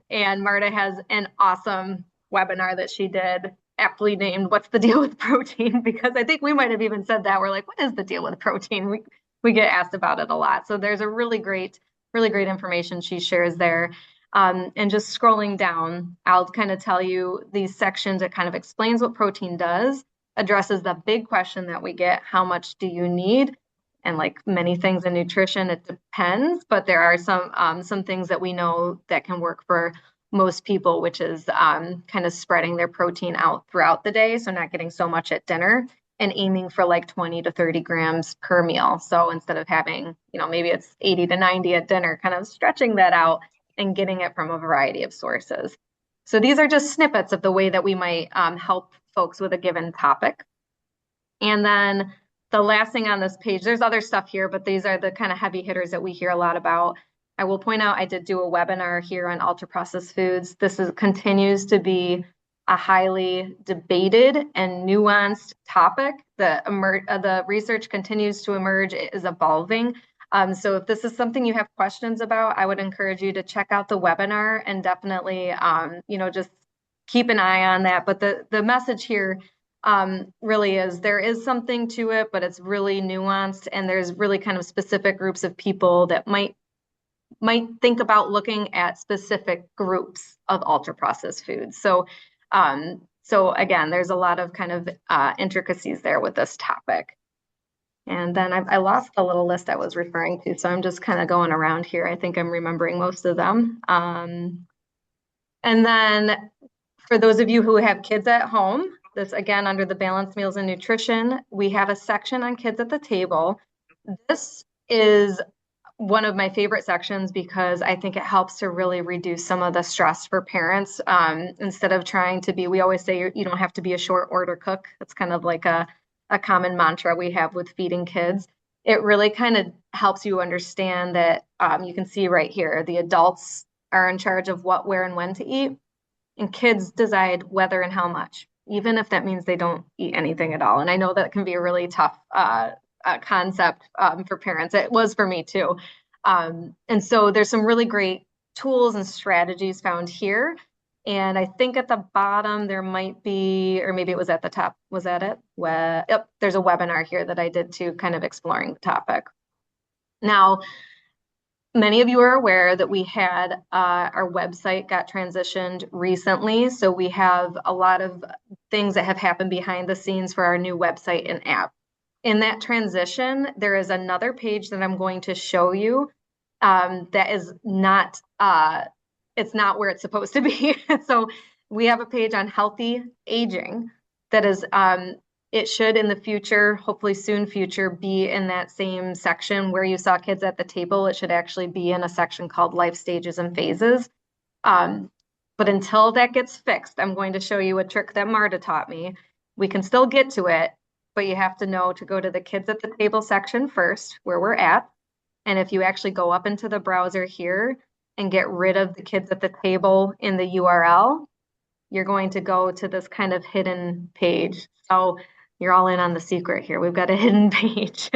Speaker 1: And Marta has an awesome webinar that she did, aptly named "What's the Deal with Protein?" Because I think we might have even said that. We're like, what is the deal with protein? We get asked about it a lot. So there's a really great information she shares there. And just scrolling down, I'll kind of tell you these sections. It kind of explains what protein does, addresses the big question that we get: how much do you need? And like many things in nutrition, it depends, but there are some things that we know that can work for most people, which is kind of spreading their protein out throughout the day. So not getting so much at dinner, and aiming for like 20 to 30 grams per meal. So instead of having, maybe it's 80 to 90 at dinner, kind of stretching that out and getting it from a variety of sources. So these are just snippets of the way that we might help folks with a given topic. And then the last thing on this page, there's other stuff here, but these are the kind of heavy hitters that we hear a lot about. I will point out I did do a webinar here on ultra processed foods. This continues to be a highly debated and nuanced topic. The research continues to emerge, it is evolving. So if this is something you have questions about, I would encourage you to check out the webinar and definitely, just keep an eye on that. But the message here really is there is something to it, but it's really nuanced, and there's really kind of specific groups of people that might think about looking at specific groups of ultra processed foods. So again, there's a lot of kind of intricacies there with this topic. And then I lost the little list I was referring to, so I'm just kind of going around here. I think I'm remembering most of them. And then for those of you who have kids at home, this again, under the balanced meals and nutrition, we have a section on kids at the table. This is one of my favorite sections because I think it helps to really reduce some of the stress for parents. Instead of trying to be, we always say you don't have to be a short order cook. It's kind of like a common mantra we have with feeding kids. It really kind of helps you understand that you can see right here, the adults are in charge of what, where, and when to eat, and kids decide whether and how much, even if that means they don't eat anything at all. And I know that can be a really tough concept for parents. It was for me too. And so there's some really great tools and strategies found here. And I think at the bottom there might be, or maybe it was at the top. Was that it? Yep, there's a webinar here that I did too, kind of exploring the topic. Now, many of you are aware that we had our website got transitioned recently. So we have a lot of things that have happened behind the scenes for our new website and app. In that transition, there is another page that I'm going to show you that is not, it's not where it's supposed to be. So we have a page on healthy aging that is, it should in the future, hopefully soon future, be in that same section where you saw kids at the table. It should actually be in a section called life stages and phases. But until that gets fixed, I'm going to show you a trick that Marta taught me. We can still get to it, but you have to know to go to the kids at the table section first, where we're at. And if you actually go up into the browser here and get rid of the kids at the table in the URL, you're going to go to this kind of hidden page. So you're all in on the secret here. We've got a hidden page.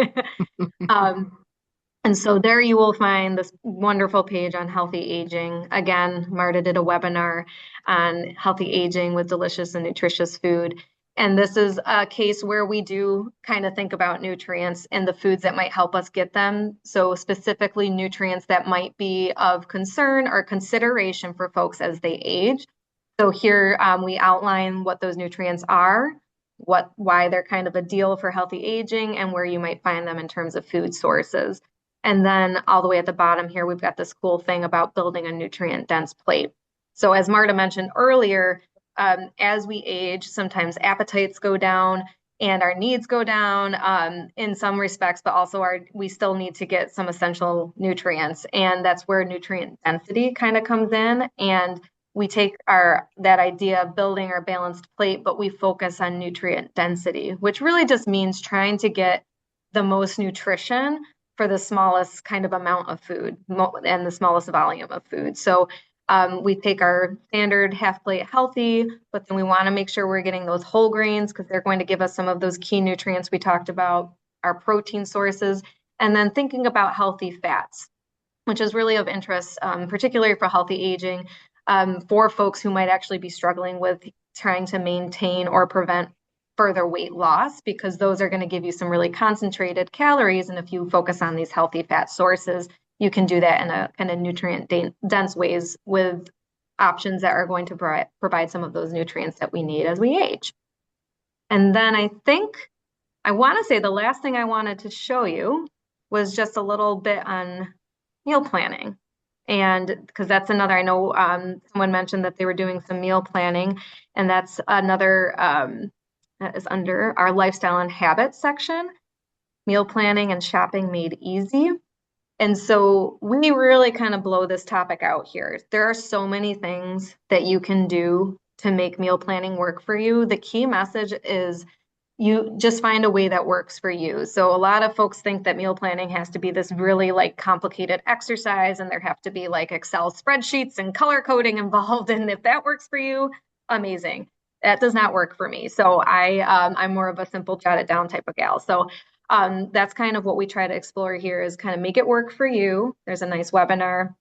Speaker 1: And so there you will find this wonderful page on healthy aging. Again, Marta did a webinar on healthy aging with delicious and nutritious food. And this is a case where we do kind of think about nutrients and the foods that might help us get them. So specifically nutrients that might be of concern or consideration for folks as they age. So here we outline what those nutrients are, why they're kind of a deal for healthy aging, and where you might find them in terms of food sources. And then all the way at the bottom here, we've got this cool thing about building a nutrient-dense plate. So as Marta mentioned earlier, as we age, sometimes appetites go down and our needs go down in some respects, but also we still need to get some essential nutrients. And that's where nutrient density kind of comes in. And we take that idea of building our balanced plate, but we focus on nutrient density, which really just means trying to get the most nutrition for the smallest kind of amount of food and the smallest volume of food. So we take our standard half plate healthy, but then we want to make sure we're getting those whole grains because they're going to give us some of those key nutrients we talked about, our protein sources, and then thinking about healthy fats, which is really of interest, particularly for healthy aging, for folks who might actually be struggling with trying to maintain or prevent further weight loss, because those are going to give you some really concentrated calories. And if you focus on these healthy fat sources, you can do that in a kind of nutrient dense ways with options that are going to provide some of those nutrients that we need as we age. And then I want to say the last thing I wanted to show you was just a little bit on meal planning. And because that's another, I know someone mentioned that they were doing some meal planning, and that's another that is under our lifestyle and habits section, meal planning and shopping made easy. And so we really kind of blow this topic out here. There are so many things that you can do to make meal planning work for you. The key message is you just find a way that works for you. So a lot of folks think that meal planning has to be this really like complicated exercise and there have to be like Excel spreadsheets and color coding involved. And if that works for you, amazing. That does not work for me. So I'm more of a simple jot it down type of gal. So that's kind of what we try to explore here is kind of make it work for you. There's a nice webinar.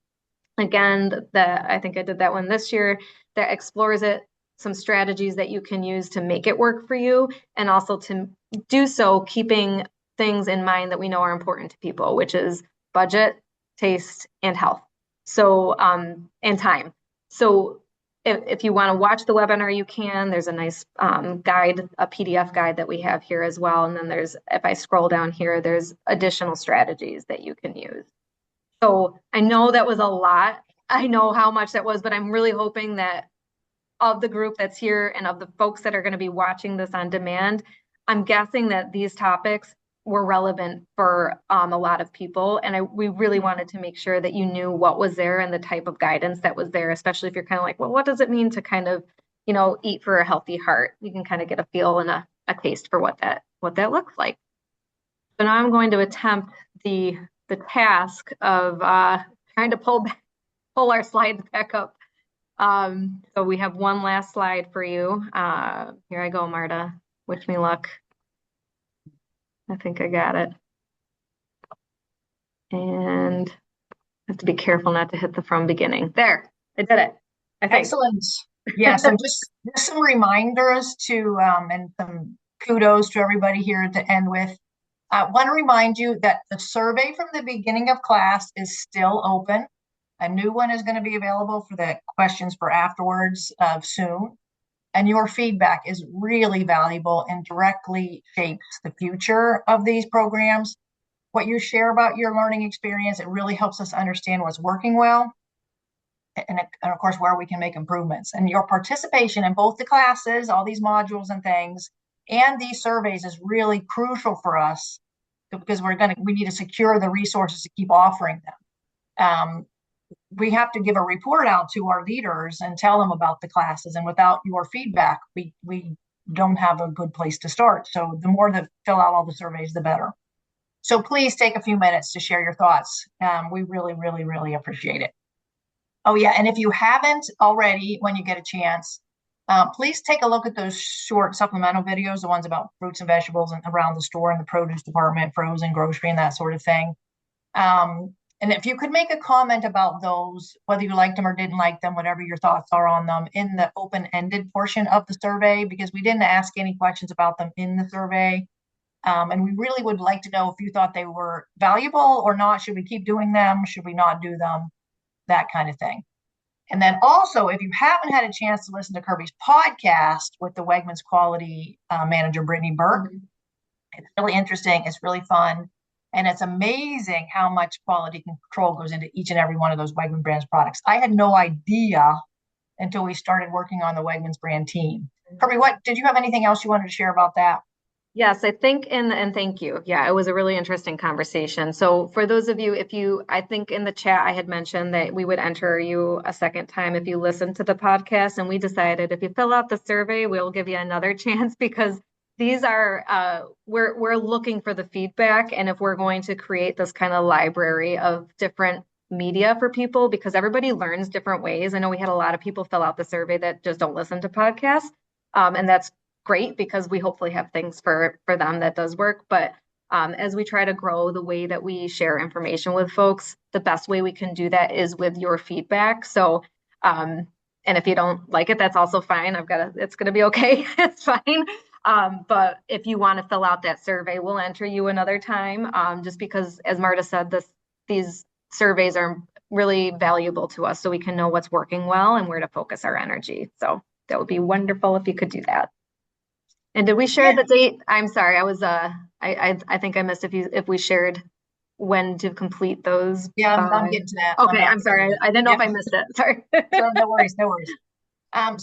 Speaker 1: Again, I think I did that one this year that explores it, some strategies that you can use to make it work for you, and also to do so keeping things in mind that we know are important to people, which is budget, taste, and health. So, and time. So if you want to watch the webinar, you can. There's a nice guide, a PDF guide that we have here as well. And then if I scroll down here, there's additional strategies that you can use. So I know that was a lot. I know how much that was, but I'm really hoping that of the group that's here and of the folks that are going to be watching this on demand, I'm guessing that these topics were relevant for a lot of people. And we really wanted to make sure that you knew what was there and the type of guidance that was there, especially if you're kind of like, well, what does it mean to kind of, eat for a healthy heart? You can kind of get a feel and a taste for what that looks like. So now I'm going to attempt the task of trying to pull our slides back up. So we have one last slide for you. Here I go, Marta. Wish me luck. I think I got it. And I have to be careful not to hit the from beginning. There, I did it. I think.
Speaker 2: Excellent. Yeah, so just some reminders to, and some kudos to everybody here to end with. I want to remind you that the survey from the beginning of class is still open. A new one is going to be available for the questions for afterwards soon. And your feedback is really valuable and directly shapes the future of these programs. What you share about your learning experience, it really helps us understand what's working well. And of course, where we can make improvements. And your participation in both the classes, all these modules and things, and these surveys is really crucial for us because we need to secure the resources to keep offering them. We have to give a report out to our leaders and tell them about the classes. And without your feedback, we don't have a good place to start. So the more that fill out all the surveys, the better. So please take a few minutes to share your thoughts. We really, really, really appreciate it. Oh yeah, and if you haven't already, when you get a chance, please take a look at those short supplemental videos, the ones about fruits and vegetables and around the store and the produce department, frozen grocery and that sort of thing. And if you could make a comment about those, whether you liked them or didn't like them, whatever your thoughts are on them in the open-ended portion of the survey, because we didn't ask any questions about them in the survey. And we really would like to know if you thought they were valuable or not. Should we keep doing them? Should we not do them? That kind of thing. And then also, if you haven't had a chance to listen to Kirby's podcast with the Wegmans quality manager, Brittany Burke, it's really interesting. It's really fun. And it's amazing how much quality control goes into each and every one of those Wegmans brands products. I had no idea until we started working on the Wegmans brand team. Kirby, what did you have anything else you wanted to share about that?
Speaker 1: Yes, I think and thank you. Yeah, it was a really interesting conversation. So for those of you, I think in the chat I had mentioned that we would enter you a second time if you listen to the podcast, and we decided if you fill out the survey, we'll give you another chance because these are we're looking for the feedback, and if we're going to create this kind of library of different media for people because everybody learns different ways. I know we had a lot of people fill out the survey that just don't listen to podcasts, and that's great because we hopefully have things for them that does work. But as we try to grow the way that we share information with folks, the best way we can do that is with your feedback. So, and if you don't like it, that's also fine. It's going to be okay. It's fine. But if you want to fill out that survey, we'll enter you another time. Just because, as Marta said, these surveys are really valuable to us so we can know what's working well and where to focus our energy. So that would be wonderful if you could do that. And did we share the date? I'm sorry, I think I missed if we shared when to complete those.
Speaker 2: Yeah, I'm getting to that.
Speaker 1: Okay, I'm sorry. I didn't know if I missed it. Sorry.
Speaker 2: No worries, no worries.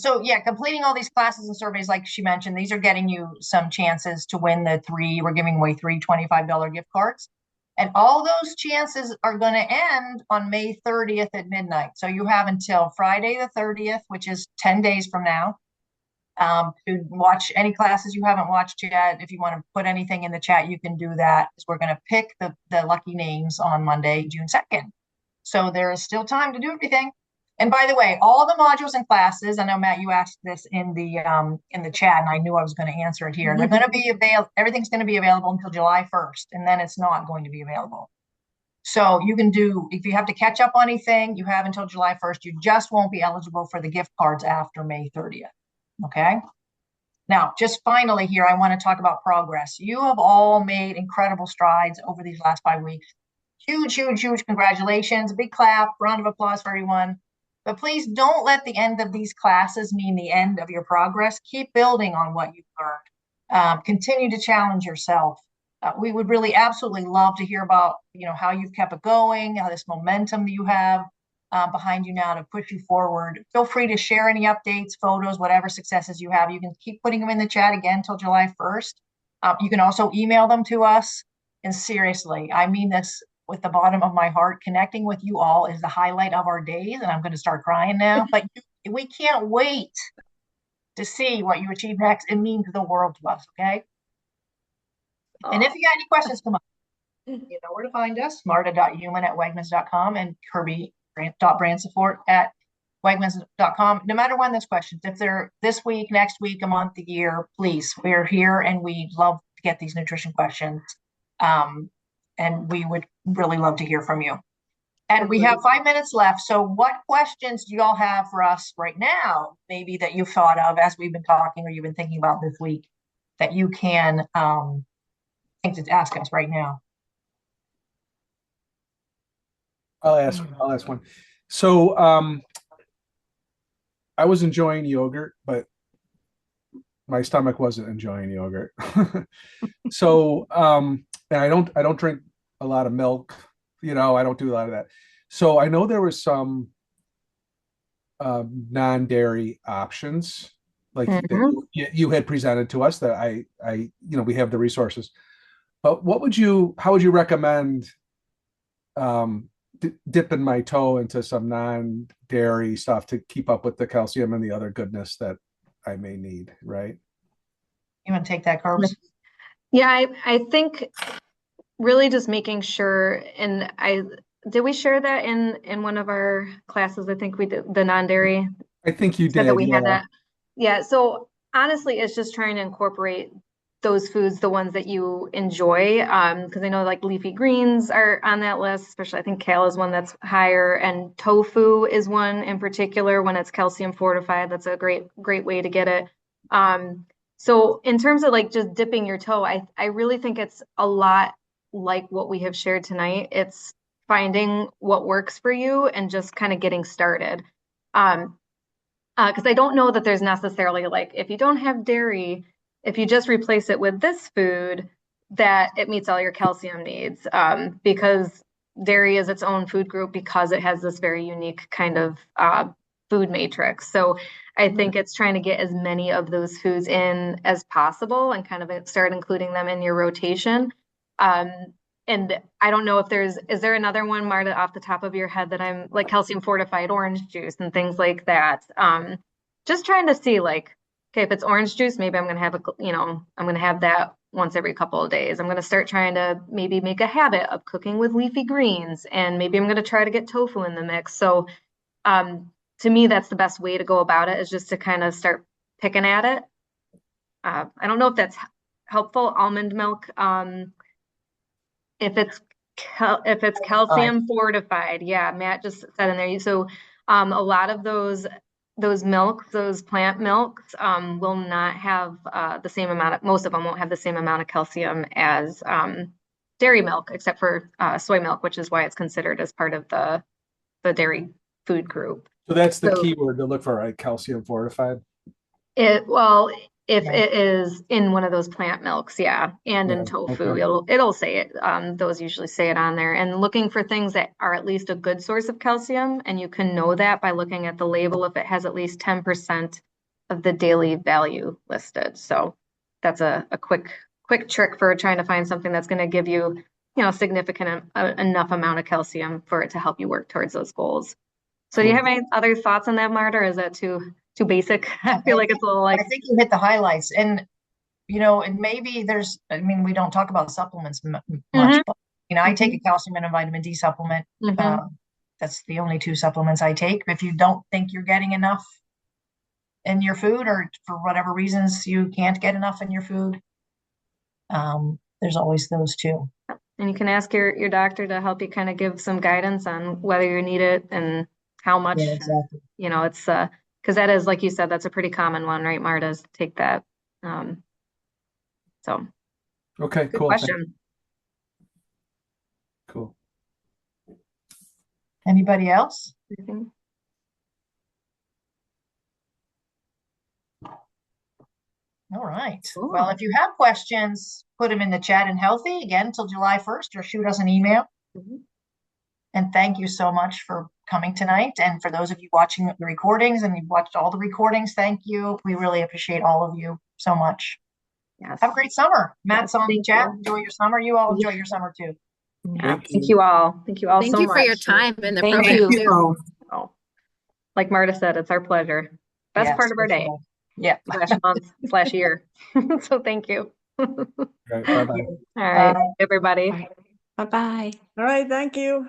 Speaker 2: So yeah, completing all these classes and surveys, like she mentioned, these are getting you some chances to win we're giving away three $25 gift cards. And all those chances are going to end on May 30th at midnight. So you have until Friday the 30th, which is 10 days from now, to watch any classes you haven't watched yet. If you want to put anything in the chat, you can do that. We're going to pick the lucky names on Monday, June 2nd. So there is still time to do everything. And by the way, all the modules and classes, I know, Matt, you asked this in the chat, and I knew I was going to answer it here. They're going to be everything's going to be available until July 1st, and then it's not going to be available. So you can if you have to catch up on anything, you have until July 1st. You just won't be eligible for the gift cards after May 30th. Okay. Now, just finally here, I want to talk about progress. You have all made incredible strides over these last 5 weeks. Huge, huge, huge congratulations. Big clap, round of applause for everyone. But please don't let the end of these classes mean the end of your progress. Keep building on what you've learned. Continue to challenge yourself. We would really absolutely love to hear about, how you've kept it going, how this momentum that you have behind you now to push you forward. Feel free to share any updates, photos, whatever successes you have. You can keep putting them in the chat again until July 1st. You can also email them to us. And seriously, I mean this with the bottom of my heart. Connecting with you all is the highlight of our days, and I'm going to start crying now. But we can't wait to see what you achieve next. It means the world to us, okay? And if you got any questions, come on. You know where to find us, marta.human@wegmans.com and kirby.brandsupport@wegmans.com. No matter when there's questions, if they're this week, next week, a month, a year, please, we're here and we love to get these nutrition questions. And we would really love to hear from you. And we have 5 minutes left. So what questions do you all have for us right now, maybe that you've thought of as we've been talking or you've been thinking about this week that you can think to ask us right now?
Speaker 4: I'll ask one. So I was enjoying yogurt, but my stomach wasn't enjoying yogurt. So and I don't drink a lot of milk, I don't do a lot of that. So I know there was some non-dairy options like that you had presented to us that I we have the resources. But how would you recommend dipping my toe into some non-dairy stuff to keep up with the calcium and the other goodness that I may need, right?
Speaker 2: You want to take that, Carbs?
Speaker 1: Yeah, I think really just making sure, and did we share that in one of our classes? I think we did the non-dairy.
Speaker 4: I think you
Speaker 1: Said that
Speaker 4: did,
Speaker 1: we
Speaker 4: yeah.
Speaker 1: had that. Yeah, so honestly, it's just trying to incorporate those foods, the ones that you enjoy. Because I know like leafy greens are on that list, especially I think kale is one that's higher, and tofu is one in particular when it's calcium fortified. That's a great way to get it. So in terms of like just dipping your toe, I really think it's a lot like what we have shared tonight. It's finding what works for you and just kind of getting started. Because I don't know that there's necessarily like if you don't have dairy, if you just replace it with this food, that it meets all your calcium needs. Because dairy is its own food group because it has this very unique kind of food matrix. So I think it's trying to get as many of those foods in as possible and kind of start including them in your rotation. And I don't know if is there another one, Marta, off the top of your head that I'm like calcium fortified orange juice and things like that. Just trying to see like, okay, if it's orange juice, maybe I'm gonna have I'm gonna have that once every couple of days. I'm gonna start trying to maybe make a habit of cooking with leafy greens, and maybe I'm gonna try to get tofu in the mix. So to me, that's the best way to go about it is just to kind of start picking at it. I don't know if that's helpful. Almond milk. If it's calcium fortified, yeah, Matt just said in there. So a lot of those milks, those plant milks, will not have the same amount of, most of them won't have the same amount of calcium as dairy milk, except for soy milk, which is why it's considered as part of the dairy food group.
Speaker 4: So that's the
Speaker 1: So
Speaker 4: key word to look for, right? Calcium fortified.
Speaker 1: well, if
Speaker 2: Yeah.
Speaker 1: it is in one of those plant milks, yeah, and in
Speaker 4: Yeah,
Speaker 1: tofu,
Speaker 4: okay.
Speaker 1: it'll say it. Those usually say it on there. And looking for things that are at least a good source of calcium, and you can know that by looking at the label if it has at least 10% of the daily value listed. So that's a quick trick for trying to find something that's going to give you, significant enough amount of calcium for it to help you work towards those goals. So do you have any other thoughts on that, Marta, or is that too basic? I feel like it's a little like,
Speaker 2: I think you hit the highlights, and and maybe we don't talk about supplements much,
Speaker 1: Mhm.
Speaker 2: but I take a calcium and a vitamin D supplement.
Speaker 1: Mhm.
Speaker 2: That's the only two supplements I take. If you don't think you're getting enough in your food, or for whatever reasons you can't get enough in your food, there's always those two.
Speaker 1: And you can ask your doctor to help you kind of give some guidance on whether you need it and how much.
Speaker 2: Yeah, exactly.
Speaker 1: It's because that is, like you said, that's a pretty common one, right, Marta, is to take that. So
Speaker 4: Okay,
Speaker 1: good
Speaker 4: cool.
Speaker 1: question.
Speaker 4: Cool.
Speaker 2: Anybody else?
Speaker 1: Anything?
Speaker 2: All right.
Speaker 1: Cool.
Speaker 2: Well, if you have questions, put them in the chat in Healthy again till July 1st, or shoot us an email.
Speaker 1: Mhm.
Speaker 2: And thank you so much for coming tonight. And for those of you watching the recordings, and you've watched all the recordings, thank you. We really appreciate all of you so much.
Speaker 1: Yes.
Speaker 2: Have a great summer. Matt's on the
Speaker 1: Thank
Speaker 2: chat.
Speaker 1: you.
Speaker 2: Enjoy your summer. You all enjoy your summer too.
Speaker 1: Yeah,
Speaker 4: Thank
Speaker 1: thank
Speaker 4: you.
Speaker 1: you all. Thank you all
Speaker 8: Thank
Speaker 1: so
Speaker 8: you for your
Speaker 1: much.
Speaker 8: time in the
Speaker 6: Thank
Speaker 8: program
Speaker 6: you.
Speaker 8: too.
Speaker 1: Oh, like Marta said, it's our pleasure. Best
Speaker 2: Yes,
Speaker 1: part of our
Speaker 2: for
Speaker 1: day,
Speaker 2: sure. Yeah.
Speaker 1: /month/year. So thank you.
Speaker 4: All right, bye-bye.
Speaker 1: All right, everybody.
Speaker 6: Bye-bye.
Speaker 3: All right, thank you.